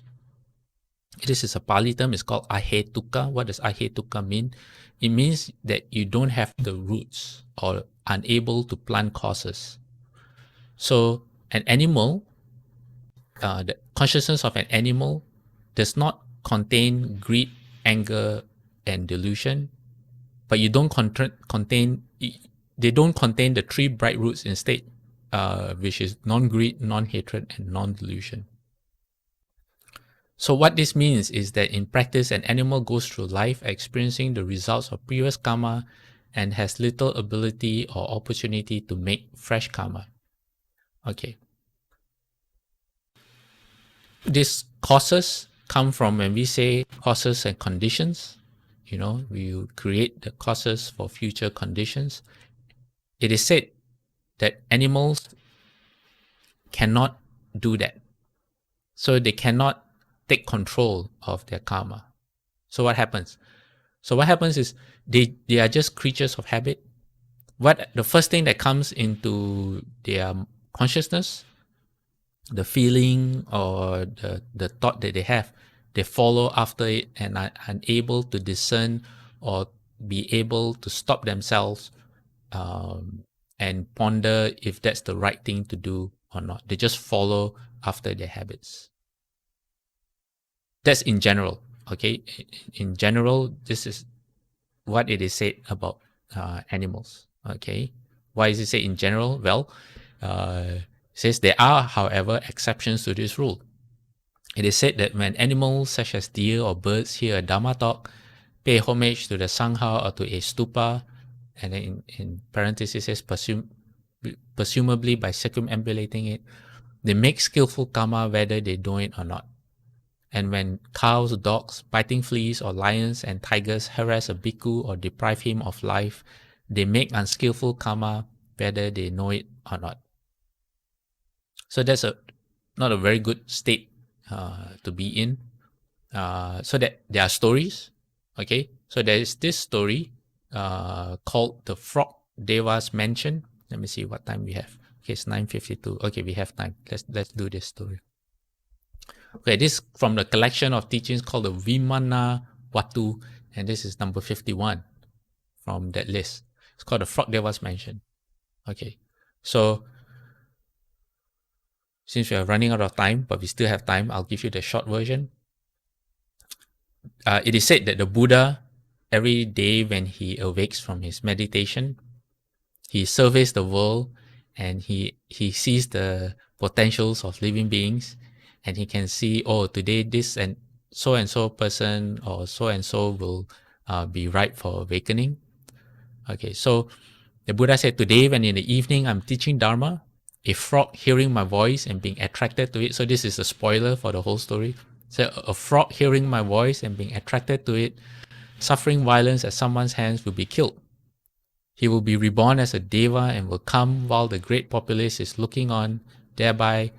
This is a Pali term. It's called ahetuka. What does ahetuka mean? It means that you don't have the roots or unable to plant causes. So an animal, the consciousness of an animal does not contain greed, anger, and delusion, but you don't they don't contain the 3 bright roots instead, which is non-greed, non-hatred, and non-delusion. So what this means is that in practice, an animal goes through life experiencing the results of previous karma and has little ability or opportunity to make fresh karma. Okay. These causes come from when we say causes and conditions. We create the causes for future conditions. It is said that animals cannot do that. So they cannot take control of their karma. So what happens? Is they are just creatures of habit. The first thing that comes into their consciousness, the feeling or the thought that they have, they follow after it and are unable to discern or be able to stop themselves and ponder if that's the right thing to do or not. They just follow after their habits. That's in general, okay? In general, this is what it is said about animals, okay? Why is it said in general? Well, it says there are, however, exceptions to this rule. It is said that when animals such as deer or birds hear a Dharma talk, pay homage to the Sangha or to a stupa, and then in parentheses it says presumably by circumambulating it, they make skillful karma whether they know it or not. And when cows, dogs, biting fleas, or lions and tigers harass a bhikkhu or deprive him of life, they make unskillful karma whether they know it or not. So that's not a very good state to be in. So that there are stories, okay? So there is this story called the Frog Devas Mansion. Let me see what time we have. Okay, it's 9:52. Okay, we have time. Let's do this story. Okay, this from the collection of teachings called the Vimana Watu, and this is number 51 from that list. It's called the Frog Devas Mansion. Okay, so since we are running out of time, but we still have time, I'll give you the short version. It is said that the Buddha, every day when he awakes from his meditation, he surveys the world and he sees the potentials of living beings, and he can see, oh, today this and so person or so will be ripe for awakening. Okay, so the Buddha said, today when in the evening I'm teaching Dharma, a frog hearing my voice and being attracted to it. So this is a spoiler for the whole story. So a frog hearing my voice and being attracted to it, suffering violence at someone's hands, will be killed. He will be reborn as a deva and will come while the great populace is looking on. Thereby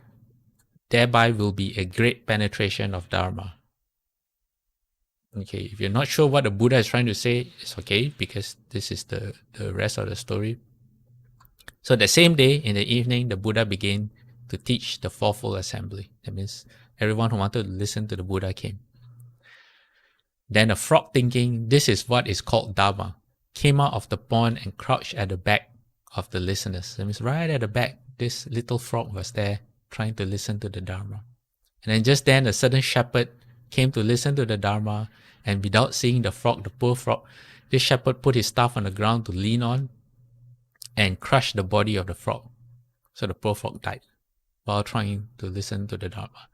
will be a great penetration of Dharma. Okay, if you're not sure what the Buddha is trying to say, it's okay, because this is the rest of the story. So the same day in the evening, the Buddha began to teach the fourfold assembly. That means everyone who wanted to listen to the Buddha came. Then a frog, thinking this is what is called Dharma, came out of the pond and crouched at the back of the listeners. That means right at the back, this little frog was there trying to listen to the Dharma. And then just then a certain shepherd came to listen to the Dharma, and without seeing the frog, the poor frog, this shepherd put his staff on the ground to lean on and crushed the body of the frog. So the poor frog died while trying to listen to the Dharma.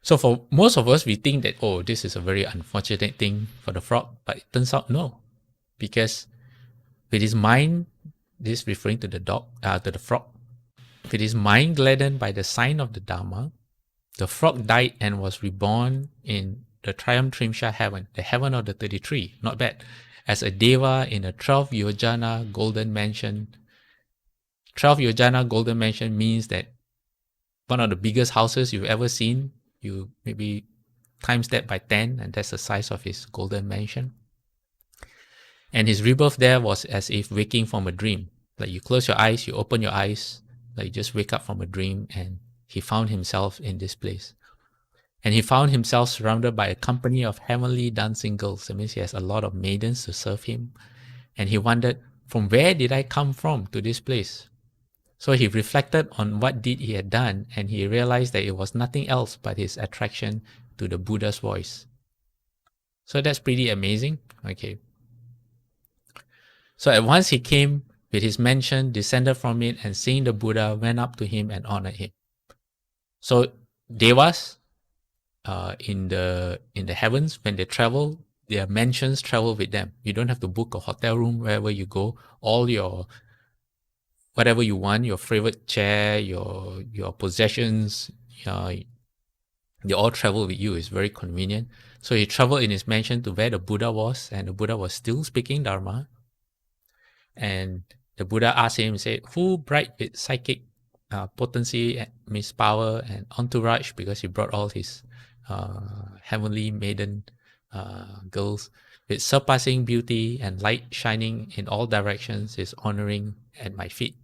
So for most of us, we think that, oh, this is a very unfortunate thing for the frog, but it turns out no, because with his mind, this is referring to the frog, with his mind gladdened by the sign of the Dharma, the frog died and was reborn in the Triumtrimsha heaven, the heaven of the 33, not bad, as a deva in a 12 yojana golden mansion. 12 yojana golden mansion means that one of the biggest houses you've ever seen. You maybe times that by 10, and that's the size of his golden mansion. And his rebirth there was as if waking from a dream. Like you close your eyes, you open your eyes, like you just wake up from a dream, and he found himself in this place. And he found himself surrounded by a company of heavenly dancing girls. That means he has a lot of maidens to serve him. And he wondered, from where did I come from to this place? So he reflected on what deed he had done, and he realized that it was nothing else but his attraction to the Buddha's voice. So that's pretty amazing. Okay. So at once he came with his mansion, descended from it, and seeing the Buddha, went up to him and honored him. So devas in the heavens, when they travel, their mansions travel with them. You don't have to book a hotel room wherever you go. All your whatever you want, your favorite chair, your possessions, they all travel with you. It's very convenient. So he traveled in his mansion to where the Buddha was, and the Buddha was still speaking Dharma. And the Buddha asked him, said, who bright with psychic potency, means power, and entourage, because he brought all his heavenly maiden girls, with surpassing beauty and light shining in all directions, is honoring at my feet,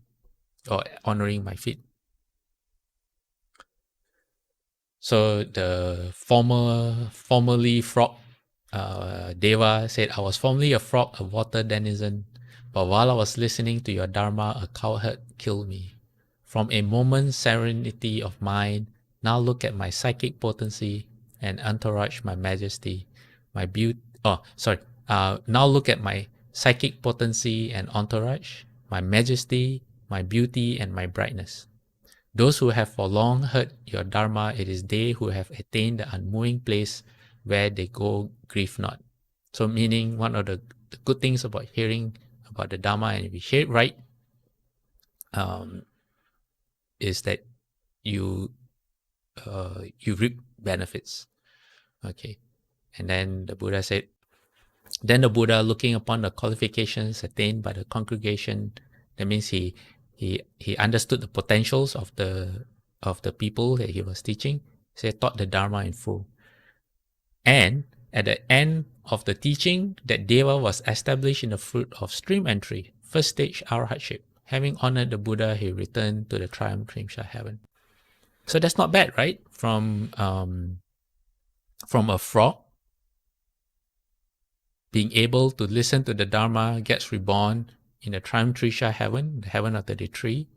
or honoring my feet. So the formerly frog Deva said, I was formerly a frog, a water denizen, but while I was listening to your Dharma, a cowherd killed me. From a moment's serenity of mind, now look at my psychic potency and entourage, my majesty, my beauty. Now look at my psychic potency and entourage, my majesty, my beauty, and my brightness. Those who have for long heard your Dharma, it is they who have attained the unmoving place where they go grieve not. So meaning, one of the good things about hearing about the Dharma, and if you hear it right, is that you reap benefits. Okay. And then the Buddha said, then the Buddha, looking upon the qualifications attained by the congregation, that means he understood the potentials of the people that he was teaching. He said, taught the Dharma in full. And at the end of the teaching that Deva was established in the fruit of stream entry, first stage arhatship. Having honored the Buddha, he returned to the triumph Trimsha heaven. So that's not bad, right? From a frog being able to listen to the Dharma, gets reborn in the triumph Trisha heaven, the heaven of 33,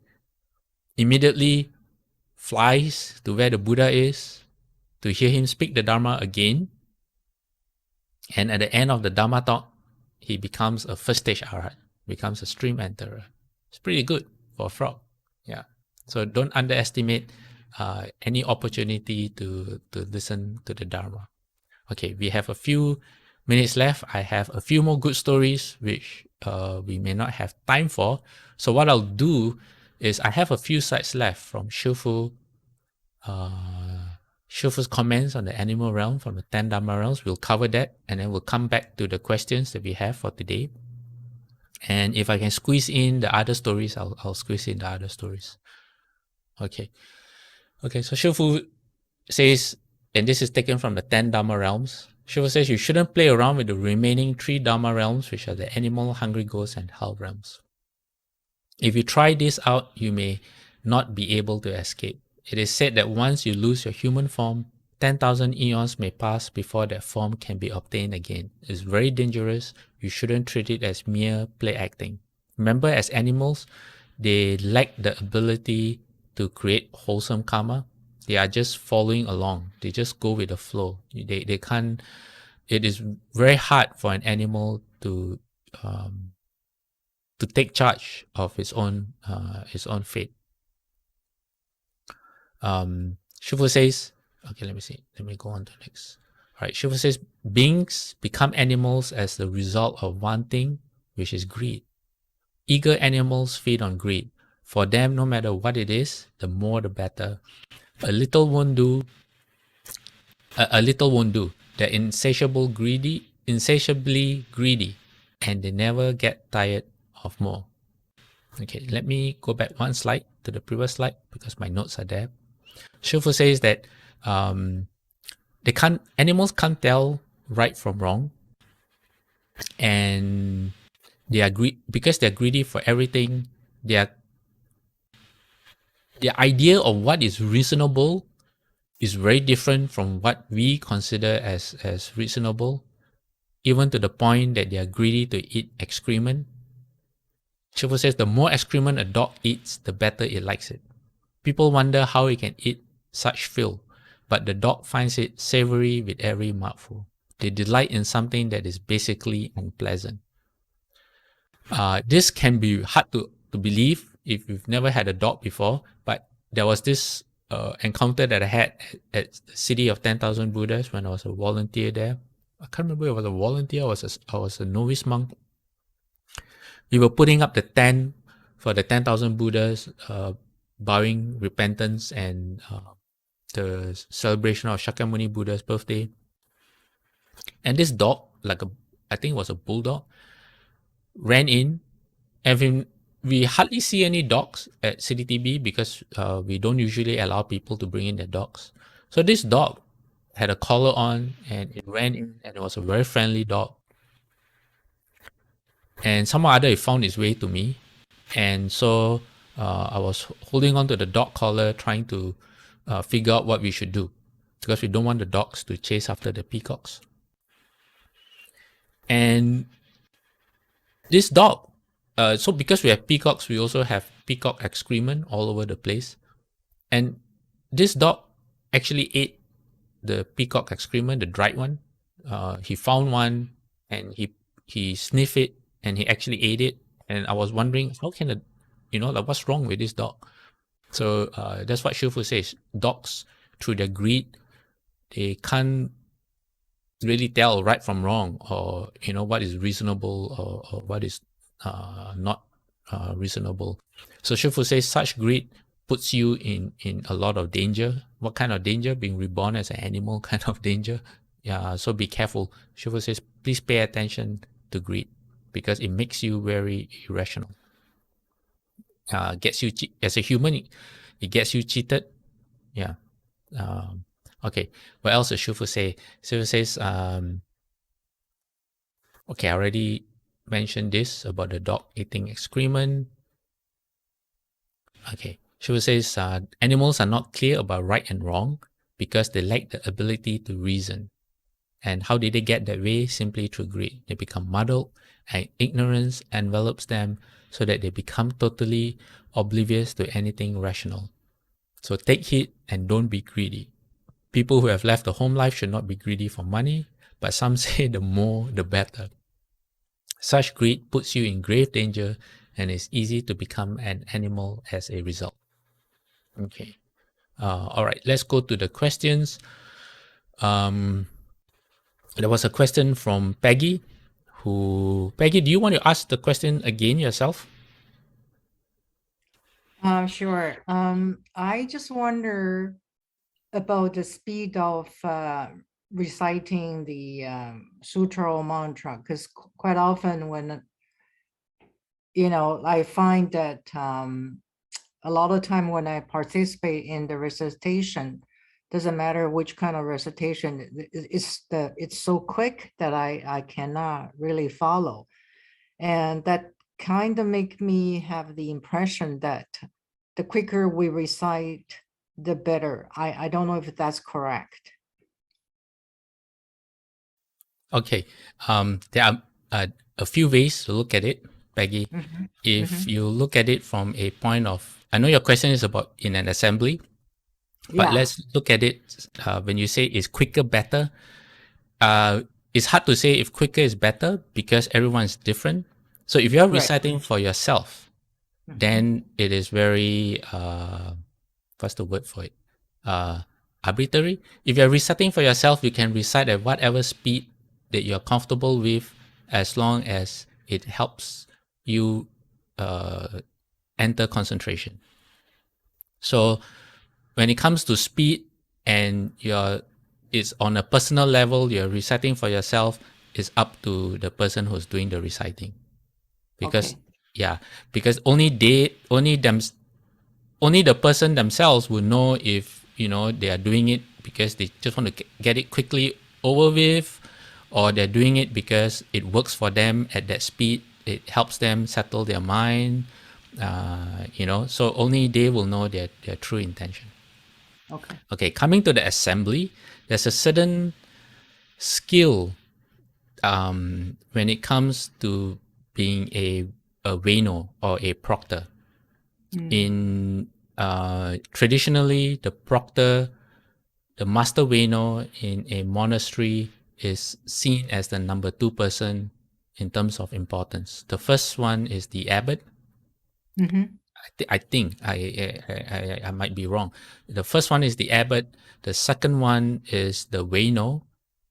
immediately flies to where the Buddha is to hear him speak the Dharma again. And at the end of the Dharma talk, he becomes a first stage arhat, becomes a stream enterer. It's pretty good for a frog. Yeah. So don't underestimate any opportunity to listen to the Dharma. Okay, we have a few minutes left. I have a few more good stories which we may not have time for. So what I'll do is I have a few slides left from Shifu. Shifu's comments on the animal realm from the 10 Dharma realms. We'll cover that and then we'll come back to the questions that we have for today. And if I can squeeze in the other stories, I'll squeeze in the other stories. Okay. So Shifu says, and this is taken from the 10 Dharma realms. Shifu says you shouldn't play around with the remaining 3 Dharma realms, which are the animal, hungry ghost, and hell realms. If you try this out, you may not be able to escape. It is said that once you lose your human form, 10,000 eons may pass before that form can be obtained again. It's very dangerous. You shouldn't treat it as mere play acting. Remember, as animals, they lack the ability to create wholesome karma. They are just following along. They just go with the flow. They can't. It is very hard for an animal to take charge of his own fate. Shifu says, okay, let me see. Let me go on to next. All right, Shifu says, beings become animals as the result of one thing, which is greed. Eager animals feed on greed. For them, no matter what it is, the more the better. A little won't do. They're insatiably greedy, and they never get tired of more. Okay, let me go back one slide to the previous slide because my notes are there. Shifu says that animals can't tell right from wrong, and because they're greedy for everything. The idea of what is reasonable is very different from what we consider as reasonable, even to the point that they are greedy to eat excrement. Shifu says the more excrement a dog eats, the better it likes it. People wonder how it can eat such filth, but the dog finds it savory with every mouthful. They delight in something that is basically unpleasant. This can be hard to believe if you've never had a dog before, but there was this encounter that I had at the City of 10,000 Buddhas when I was a volunteer there. I can't remember if I was a volunteer or I was a novice monk. We were putting up the tent for the 10,000 Buddhas, bowing repentance and the celebration of Shakyamuni Buddha's birthday. And this dog, I think it was a bulldog, ran in, and we hardly see any dogs at CDTB because we don't usually allow people to bring in their dogs. So this dog had a collar on and it ran in, and it was a very friendly dog. And somehow or other it found its way to me. And so I was holding on to the dog collar, trying to figure out what we should do, because we don't want the dogs to chase after the peacocks. And this dog, so because we have peacocks, we also have peacock excrement all over the place. And this dog actually ate the peacock excrement, the dried one. He found one and he sniffed it and he actually ate it. And I was wondering, how can what's wrong with this dog? So that's what Shifu says. Dogs, through their greed, they can't really tell right from wrong, or what is reasonable or what is not reasonable. So Shifu says such greed puts you in a lot of danger. What kind of danger? Being reborn as an animal kind of danger. Yeah, so be careful. Shifu says, please pay attention to greed because it makes you very irrational. Gets you as a human, it gets you cheated. Yeah. Okay. What else does Shifu say? Shifu says, Okay, I already mentioned this about the dog eating excrement. Okay, Shiva says animals are not clear about right and wrong because they lack the ability to reason. And how did they get that way? Simply through greed. They become muddled and ignorance envelops them so that they become totally oblivious to anything rational. So take heed and don't be greedy. People who have left a home life should not be greedy for money, but some say the more the better. Such greed puts you in grave danger and it's easy to become an animal as a result. Okay. All right, let's go to the questions. There was a question from Peggy. Peggy, do you want to ask the question again yourself? Sure. I just wonder about the speed of reciting the sutra or mantra, because quite often when, I find that a lot of time when I participate in the recitation, doesn't matter which kind of recitation, it's so quick that I cannot really follow. And that kind of make me have the impression that the quicker we recite, the better. I don't know if that's correct. Okay. There are a few ways to look at it, Peggy. Mhm, If mhm. you look at it from a point of, I know your question is about in an assembly, but Yeah, let's look at it when you say is quicker better. It's hard to say if quicker is better because everyone's different. So if you're right. reciting for yourself, Mhm. then it is very what's the word for it? Arbitrary. If you're reciting for yourself, you can recite at whatever speed that you're comfortable with, as long as it helps you enter concentration. So when it comes to speed and it's on a personal level, you're reciting for yourself, it's up to the person who's doing the reciting. Because Okay. yeah, because only the person themselves will know if they are doing it because they just want to get it quickly over with, or they're doing it because it works for them at that speed, it helps them settle their mind, so only they will know their true intention. Okay. Okay, coming to the assembly, there's a certain skill when it comes to being a Veno or a proctor. Mm. In traditionally, the master Veno in a monastery is seen as the number two person in terms of importance. The first one is the abbot. Mhm. I think I might be wrong. The first one is the abbot. The second one is the Veno,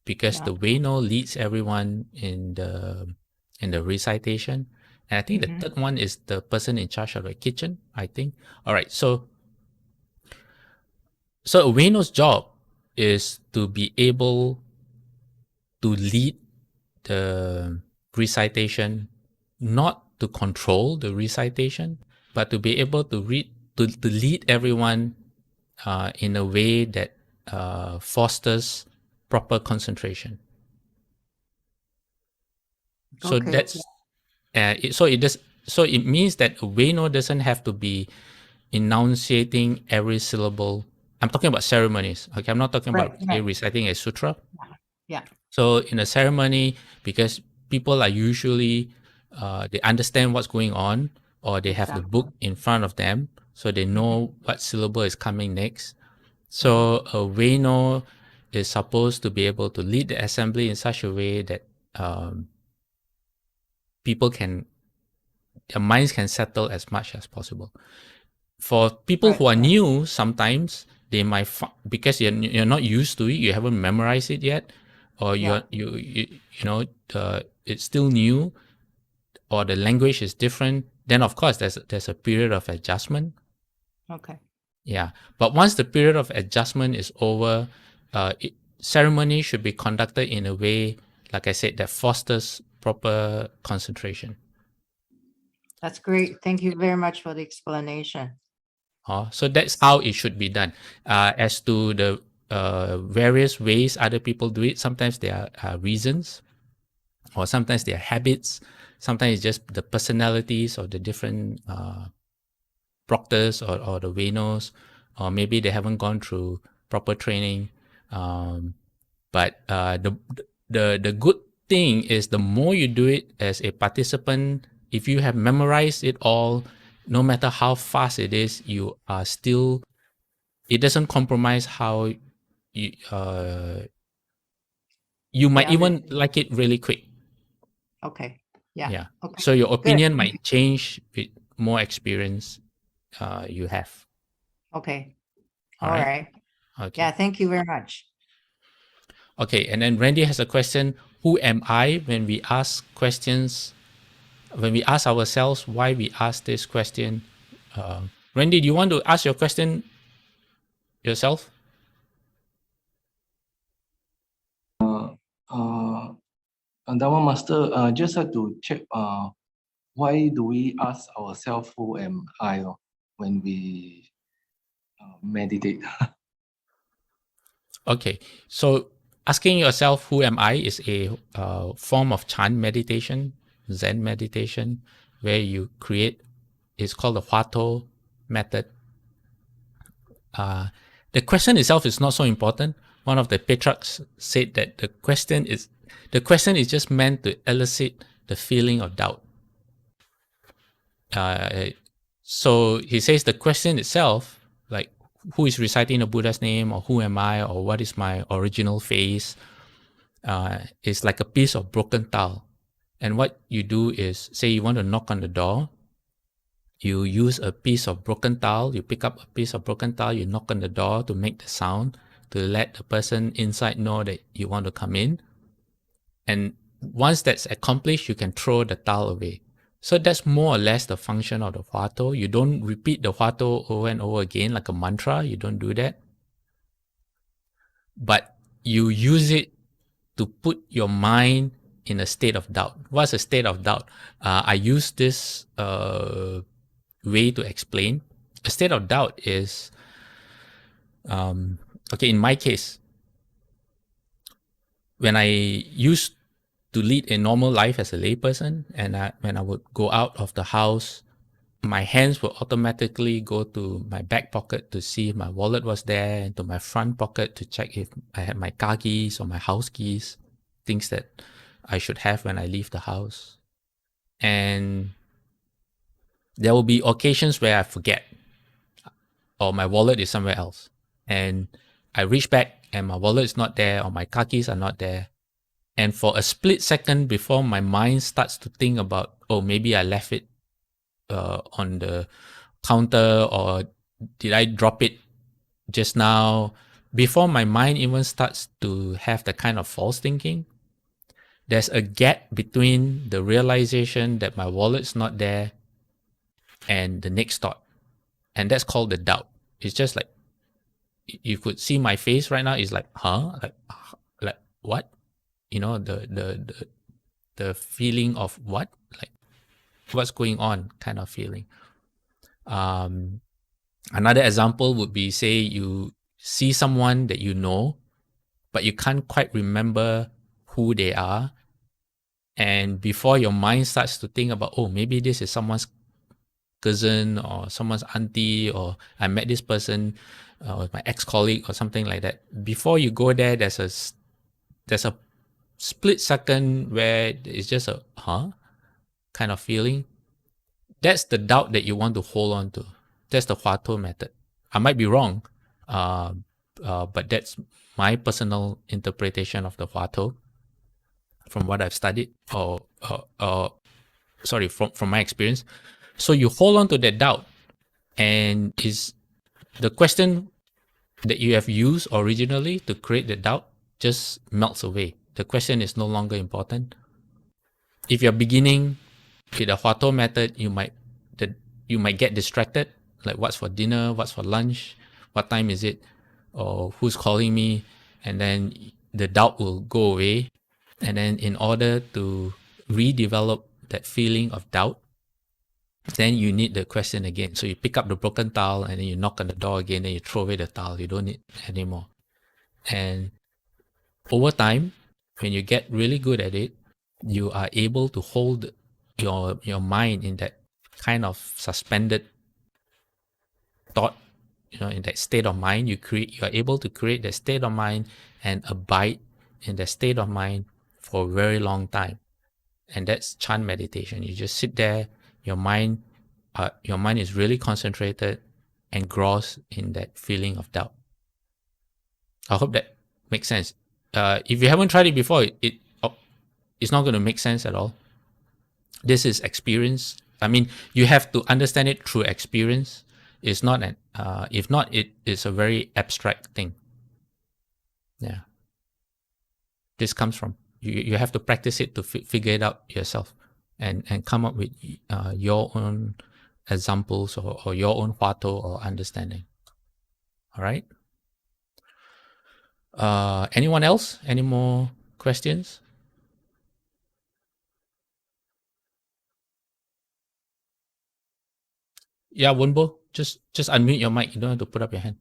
because Yeah. the Veno leads everyone in the recitation. And I think the Mhm. third one is the person in charge of the kitchen, I think. All right. So a Veno's job is to be able to lead the recitation, not to control the recitation, but to be able to to lead everyone in a way that fosters proper concentration. So Okay. that's so it does. So it means that a Veno doesn't have to be enunciating every syllable. I'm talking about ceremonies. Okay, I'm not talking Right. about Right. reciting a sutra. Yeah. So in a ceremony, because people are usually they understand what's going on, or they have the Exactly. book in front of them, so they Mhm. know what syllable is coming next. Mhm. So a Veno is supposed to be able to lead the assembly in such a way that people can their minds can settle as much as possible. For people Right. who are new, sometimes they might because you're not used to it, you haven't memorized it yet, or Yeah. it's still new, or the language is different. Then of course there's a period of adjustment. Okay. Yeah, but once the period of adjustment is over, ceremony should be conducted in a way, like I said, that fosters proper concentration. That's great. Thank you very much for the explanation. So that's how it should be done. As to the various ways other people do it, sometimes there are reasons. or sometimes they're habits, sometimes it's just the personalities of the different proctors or the Venos, or maybe they haven't gone through proper training. But the good thing is the more you do it as a participant, if you have memorized it all, no matter how fast it is, you are still, it doesn't compromise how you might Yeah, even like it really quick. okay. Yeah. Yeah. Okay. So your Good. opinion might change with more experience you have. Okay. All All right. right. Okay. Yeah, thank you very much. Okay. And then Randy has a question. Who am I? When we ask questions, when we ask ourselves why we ask this question, Randy, do you want to ask your question yourself? Dharma Master, just have to check why do we ask ourselves who am I when we meditate? Okay. So asking yourself who am I is a form of chant meditation, Zen meditation, where you create, it's called the Huato method. The question itself is not so important. One of the patriarchs said that the question is just meant to elicit the feeling of doubt. So he says the question itself, like who is reciting the Buddha's name, or who am I, or what is my original face, is like a piece of broken tile. And what you do is, say you want to knock on the door, you use a piece of broken tile, you pick up a piece of broken tile, you knock on the door to make the sound, to let the person inside know that you want to come in. And once that's accomplished, you can throw the tile away. So that's more or less the function of the Huato. You don't repeat the Huato over and over again like a mantra. You don't do that. But you use it to put your mind in a state of doubt. What's a state of doubt? I use this way to explain. A state of doubt is, okay, in my case, when I used to lead a normal life as a layperson, and when I would go out of the house, my hands would automatically go to my back pocket to see if my wallet was there, and to my front pocket to check if I had my car keys or my house keys, things that I should have when I leave the house. And there will be occasions where I forget, or my wallet is somewhere else. And I reach back and my wallet is not there, or my car keys are not there. And for a split second before my mind starts to think about, oh, maybe I left it on the counter, or did I drop it just now? Before my mind even starts to have the kind of false thinking, there's a gap between the realization that my wallet's not there and the next thought. And that's called the doubt. It's just like, you could see my face right now. It's like, huh? Like what? You know, the feeling of what? Like, what's going on kind of feeling. Another example would be, say you see someone that you know, but you can't quite remember who they are. And before your mind starts to think about, oh, maybe this is someone's cousin or someone's auntie, or I met this person, my ex-colleague or something like that. Before you go there, there's a split second where it's just a kind of feeling. That's the doubt that you want to hold on to. That's the Huato method. I might be wrong, but that's my personal interpretation of the Huato from what I've studied, or from my experience. So you hold on to that doubt, and is the question that you have used originally to create the doubt just melts away. The question is no longer important. If you're beginning with the Huato method, you might get distracted, like what's for dinner, what's for lunch, what time is it, or who's calling me, and then the doubt will go away. And then in order to redevelop that feeling of doubt, then you need the question again. So you pick up the broken tile and then you knock on the door again, and you throw away the tile. You don't need it anymore. And over time, when you get really good at it, you are able to hold your mind in that kind of suspended thought, in that state of mind. You are able to create that state of mind and abide in that state of mind for a very long time. And that's chant meditation. You just sit there, your mind is really concentrated, engrossed in that feeling of doubt. I hope that makes sense. If you haven't tried it before, it's not going to make sense at all. This is experience. I mean, you have to understand it through experience. It's not if not, it is a very abstract thing. Yeah. This comes from, you have to practice it to figure it out yourself and come up with your own examples or your own huato or understanding. All right. Anyone else? Any more questions? Yeah, Wunbo, just unmute your mic. You don't have to put up your hand.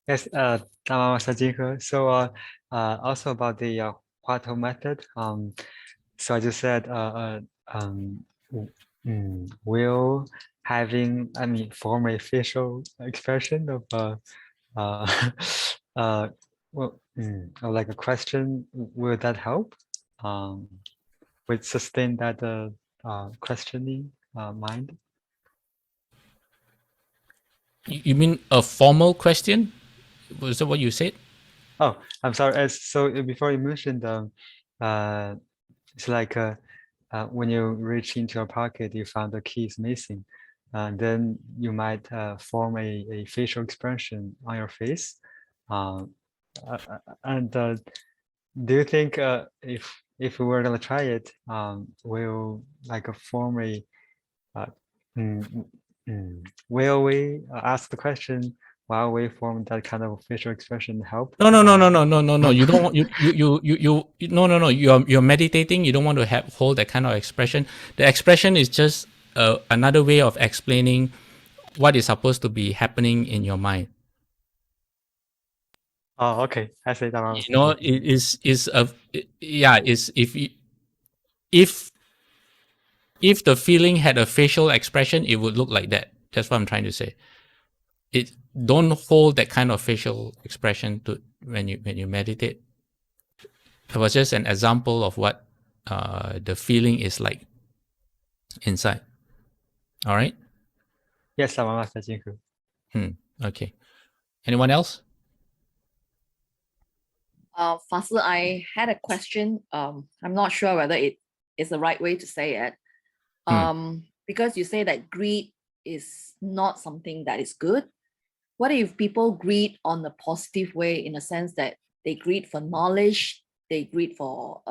Yes, Dharma Master JinHe. So also about the Huato method. So I just said will form a facial expression of like a question, will that help? Would sustain that questioning mind? You mean a formal question? Was that what you said? Oh, I'm sorry. So before you mentioned, it's like when you reach into your pocket, you found the keys missing, and then you might form a facial expression on your face. And do you think if we were gonna try it, we'll like form a will we ask the question while we form that kind of facial expression help? No. You don't want you no. You're meditating. You don't want to hold that kind of expression. The expression is just another way of explaining what is supposed to be happening in your mind. Oh, okay. I see that. It is if the feeling had a facial expression, it would look like that. That's what I'm trying to say. Don't hold that kind of facial expression to when you meditate. It was just an example of what the feeling is like inside. All right. Yes, Dharma Master JinHe. Okay. Anyone else? Fasil, I had a question. I'm not sure whether it is the right way to say it. Because you say that greed is not something that is good. What if people greed on the positive way, in a sense that they greed for knowledge, they greed for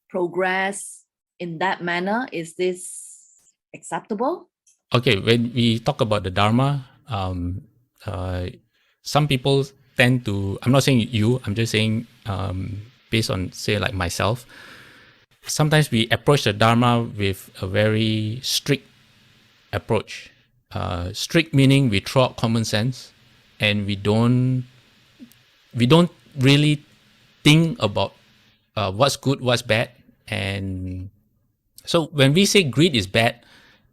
progress in that manner? Is this acceptable? Okay, when we talk about the Dharma, some people tend to, I'm not saying you, I'm just saying based on, say, like myself, sometimes we approach the Dharma with a very strict approach. Strict meaning we throw out common sense and we don't really think about what's good, what's bad. And so when we say greed is bad,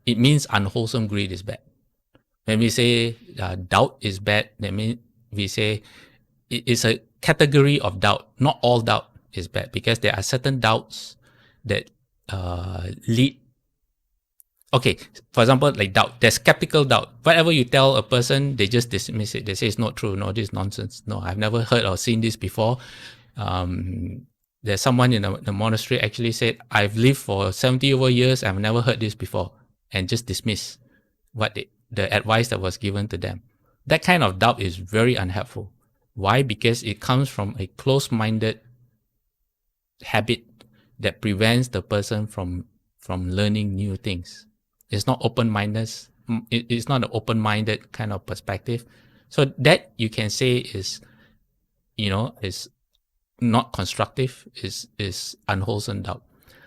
it means unwholesome greed is bad. When we say doubt is bad, that means we say it is a category of doubt. Not all doubt is bad, because there are certain doubts that lead. Okay, for example, like doubt. There's skeptical doubt. Whatever you tell a person, they just dismiss it. They say it's not true. No, this is nonsense. No, I've never heard or seen this before. There's someone in the monastery actually said, I've lived for 70 over years. I've never heard this before, and just dismiss the advice that was given to them. That kind of doubt is very unhelpful. Why? Because it comes from a close-minded habit that prevents the person from learning new things. It's not open-mindedness. It's not an open-minded kind of perspective. So that you can say is not constructive, is unwholesome doubt.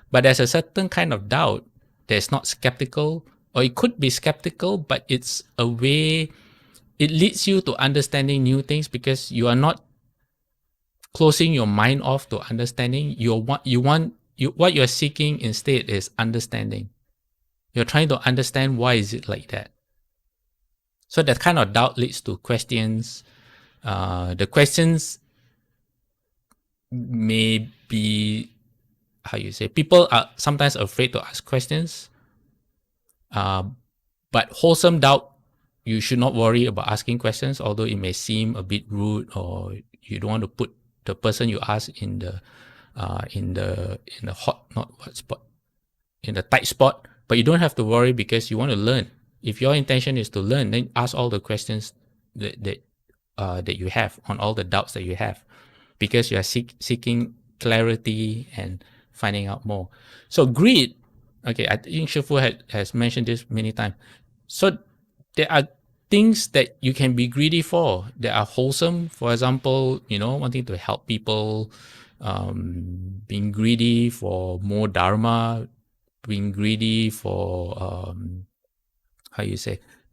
But there's a certain kind of doubt that's not skeptical, or it could be skeptical, but it's a way, it leads you to understanding new things, because you are not closing your mind off to understanding. What you're seeking instead is understanding. You're trying to understand why is it like that. So that kind of doubt leads to questions. The questions may be, how you say, people are sometimes afraid to ask questions. But wholesome doubt, you should not worry about asking questions, although it may seem a bit rude, or you don't want to put the person you ask in the hot, not hot spot, in the tight spot. But you don't have to worry, because you want to learn. If your intention is to learn, then ask all the questions that you have, on all the doubts that you have, because you are seeking clarity and finding out more. So greed, okay, I think Shifu has mentioned this many times. So there are things that you can be greedy for that are wholesome. For example, wanting to help people, being greedy for more Dharma, being greedy for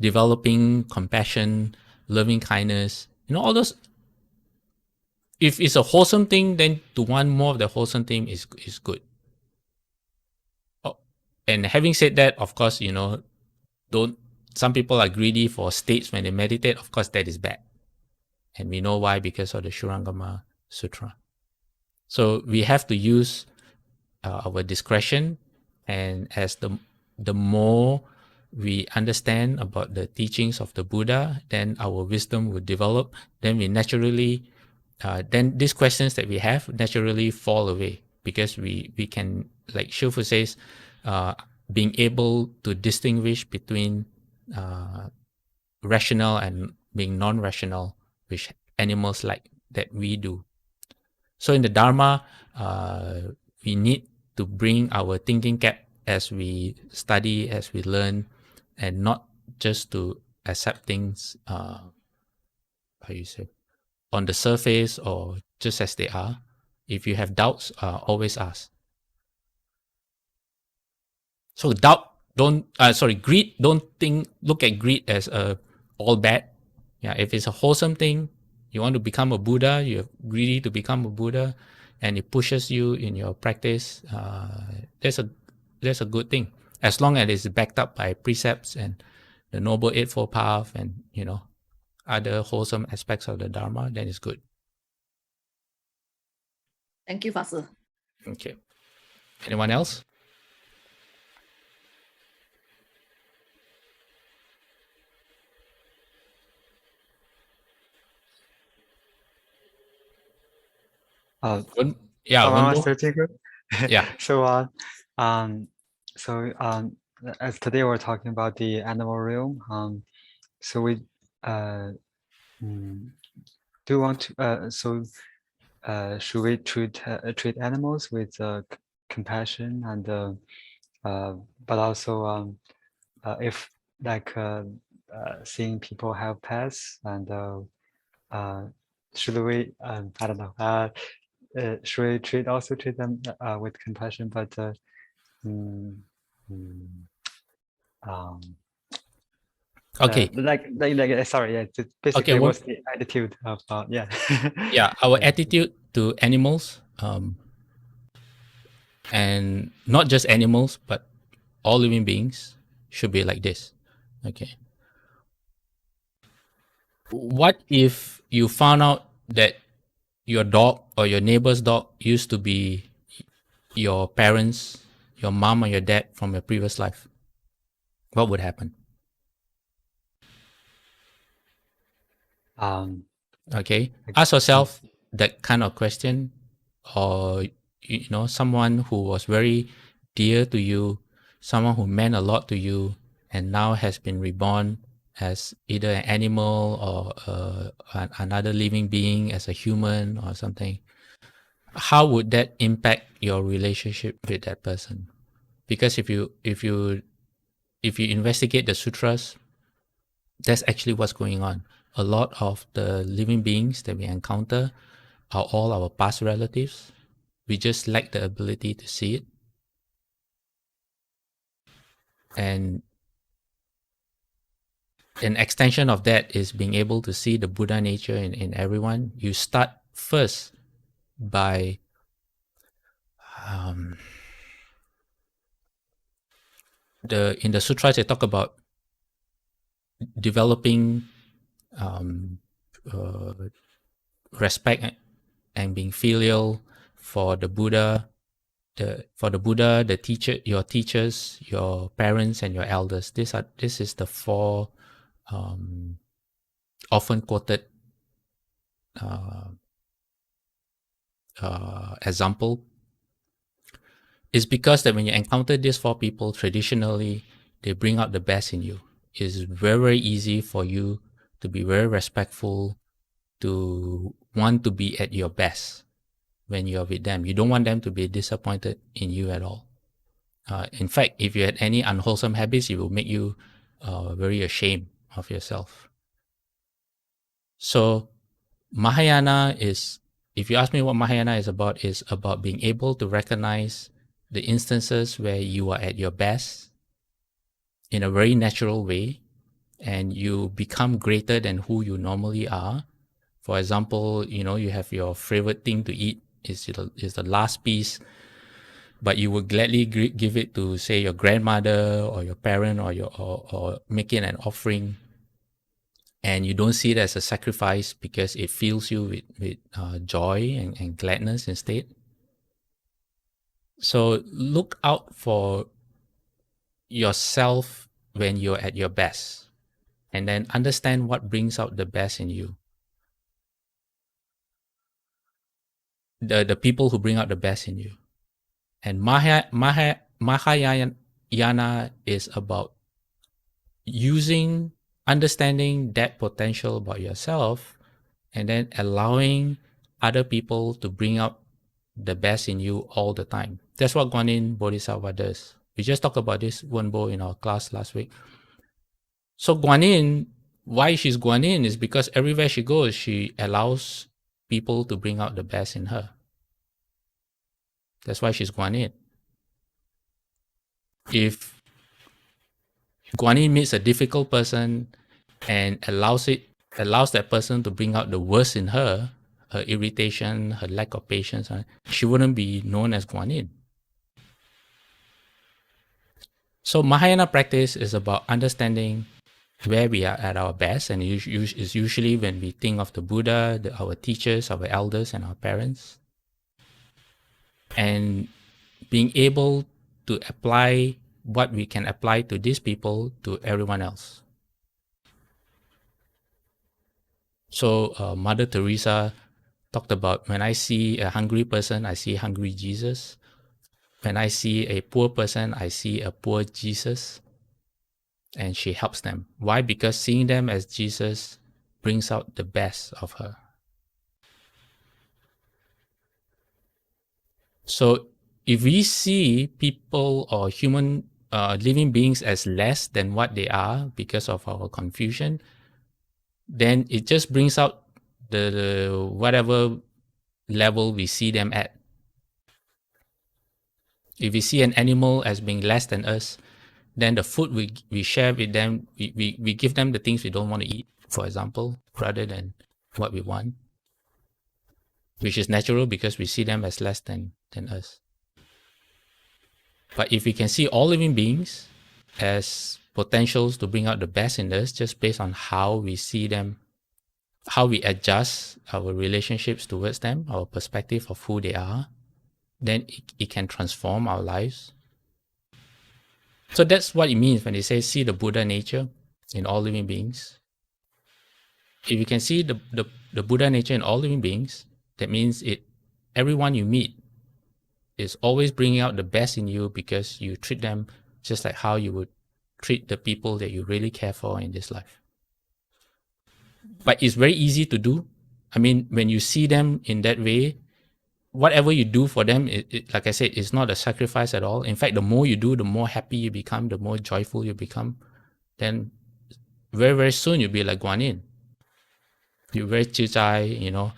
developing compassion, loving kindness, all those. If it's a wholesome thing, then to want more of the wholesome thing is good. Oh, and having said that, of course, some people are greedy for states when they meditate. Of course, that is bad. And we know why, because of the Shurangama Sutra. So we have to use our discretion, and as the more we understand about the teachings of the Buddha, then our wisdom will develop. Then we naturally, then these questions that we have naturally fall away, because we can, like Shifu says, being able to distinguish between rational and being non-rational, which animals like, that we do. So in the Dharma, we need to bring our thinking cap as we study, as we learn, and not just to accept things, on the surface or just as they are. If you have doubts, always ask. So greed, look at greed as all bad. Yeah, if it's a wholesome thing, you want to become a Buddha, you're greedy to become a Buddha, and it pushes you in your practice, that's a good thing. As long as it's backed up by precepts and the Noble Eightfold Path and, other wholesome aspects of the Dharma, then it's good. Thank you, Faster. Okay. Anyone else? One more. Master Tinker. Yeah. So as today we're talking about the animal realm. So we do want to should we treat animals with compassion, and but also if like seeing people have pets, and should we I don't know, should we treat them with compassion, but Okay. Sorry, yeah, basically Okay, what's the attitude of yeah. Yeah, our attitude to animals, and not just animals, but all living beings, should be like this. Okay. What if you found out that your dog or your neighbor's dog used to be your parents, your mom or your dad from your previous life? What would happen? Okay, ask yourself that kind of question. Or someone who was very dear to you, someone who meant a lot to you, and now has been reborn as either an animal or another living being, as a human or something. How would that impact your relationship with that person? Because if you investigate the sutras, that's actually what's going on. A lot of the living beings that we encounter are all our past relatives. We just lack the ability to see it. And an extension of that is being able to see the Buddha nature in everyone. You start first by in the sutras they talk about developing respect and being filial for the Buddha, the teacher, your teachers, your parents, and your elders. This is the four often quoted example. It's because that when you encounter these four people, traditionally they bring out the best in you. It's very, very easy for you to be very respectful, to want to be at your best when you're with them. You don't want them to be disappointed in you at all. In fact, if you had any unwholesome habits, it will make you very ashamed of yourself. So Mahayana is, if you ask me what Mahayana is about being able to recognize the instances where you are at your best in a very natural way, and you become greater than who you normally are. For example, you have your favorite thing to eat is the last piece, but you would gladly give it to, say, your grandmother or your parent, or make it an offering, and you don't see it as a sacrifice because it fills you with joy and gladness instead. So look out for yourself when you're at your best, and then understand what brings out the best in you. The people who bring out the best in you. And Mahayana is about understanding that potential about yourself, and then allowing other people to bring out the best in you all the time. That's what Guanyin Bodhisattva does. We just talked about this Wenbo in our class last week. So Guanyin, why she's Guanyin is because everywhere she goes, she allows people to bring out the best in her. That's why she's Guanyin. If Guanyin meets a difficult person and allows that person to bring out the worst in her irritation, her lack of patience, she wouldn't be known as Guanyin. So Mahayana practice is about understanding where we are at our best, and it's usually when we think of the Buddha, our teachers, our elders, and our parents, and being able to apply what we can apply to these people to everyone else. So Mother Teresa talked about, when I see a hungry person, I see hungry Jesus. When I see a poor person, I see a poor Jesus. And she helps them. Why? Because seeing them as Jesus brings out the best of her. So if we see people or human living beings as less than what they are because of our confusion, then it just brings out the whatever level we see them at. If we see an animal as being less than us, then the food we share with them, we give them the things we don't want to eat, for example, rather than what we want, which is natural because we see them as less than us. But if we can see all living beings as potentials to bring out the best in us, just based on how we see them, how we adjust our relationships towards them, our perspective of who they are, then it can transform our lives. So that's what it means when they say see the Buddha nature in all living beings. If you can see the Buddha nature in all living beings, that means everyone you meet is always bringing out the best in you because you treat them just like how you would treat the people that you really care for in this life. But it's very easy to do. I mean, when you see them in that way, whatever you do for them, like I said, it's not a sacrifice at all. In fact, the more you do, the more happy you become, the more joyful you become. Then very, very soon you'll be like Guanyin. You're very chizai,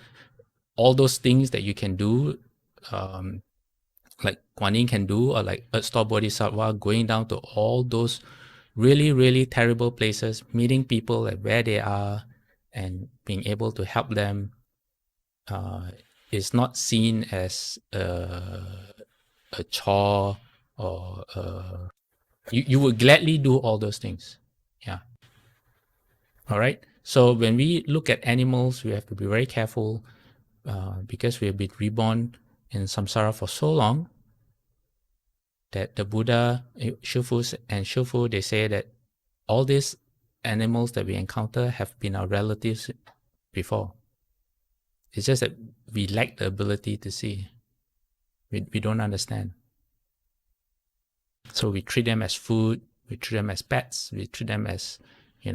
all those things that you can do, like Guanyin can do, or like Earth Store Bodhisattva, going down to all those really, really terrible places, meeting people at where they are, and being able to help them is not seen as a chore, or you would gladly do all those things. Yeah. All right. So when we look at animals, we have to be very careful, because we have been reborn in samsara for so long, that the Buddha, Shufu and Shufu, they say that all these animals that we encounter have been our relatives before. It's just that we lack the ability to see. We don't understand. So we treat them as food, we treat them as pets, we treat them as, we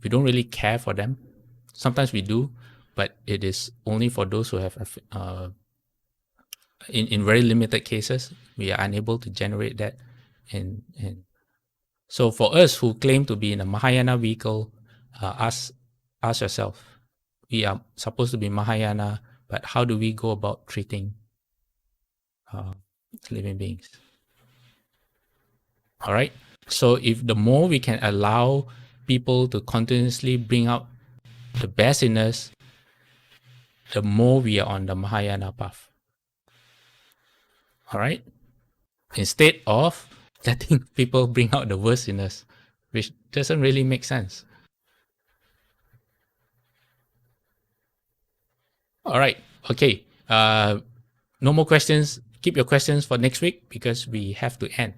don't really care for them. Sometimes we do, but it is only for those who have, in very limited cases, we are unable to generate that. So for us who claim to be in a Mahayana vehicle, ask yourself, we are supposed to be Mahayana, but how do we go about treating living beings? All right. So if the more we can allow people to continuously bring out the best in us, the more we are on the Mahayana path. All right. Instead of letting people bring out the worst in us, which doesn't really make sense. All right. Okay. No more questions. Keep your questions for next week because we have to end.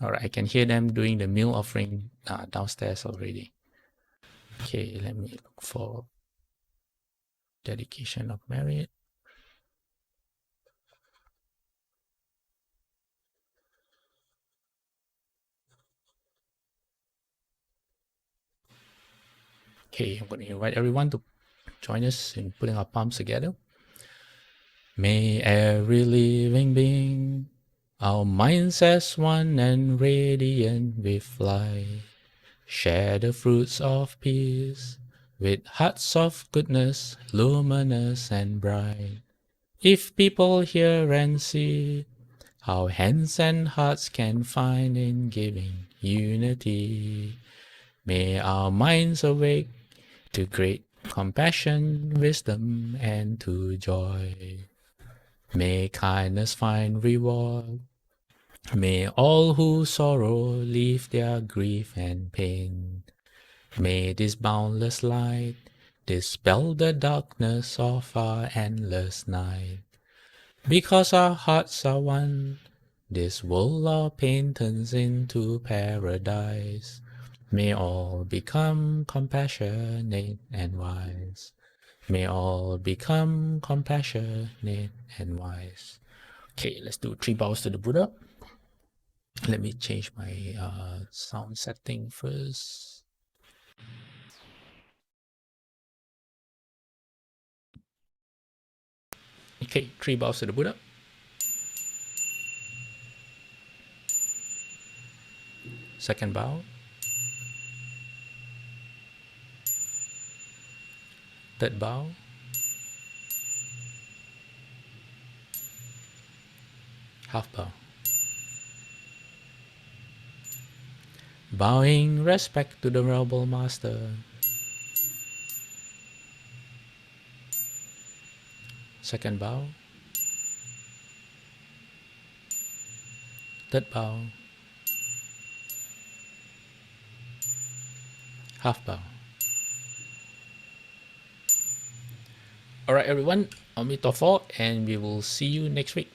All right. I can hear them doing the meal offering downstairs already. Okay. Let me look for dedication of merit. Okay. I'm going to invite everyone to join us in putting our palms together. May every living being, our minds as one and radiant with light, share the fruits of peace with hearts of goodness, luminous and bright. If people hear and see how hands and hearts can find in giving unity, may our minds awake to great compassion, wisdom, and to joy. May kindness find reward. May all who sorrow leave their grief and pain. May this boundless light dispel the darkness of our endless night. Because our hearts are one, this world of pain turns into paradise. May all become compassionate and wise. May all become compassionate and wise. Okay, let's do 3 bows to the Buddha. Let me change my sound setting first. Okay, 3 bows to the Buddha. Second bow. Third bow. Half bow. Bowing respect to the Rebel Master. Second bow. Third bow. Half bow. Alright everyone, Amitofo, and we will see you next week.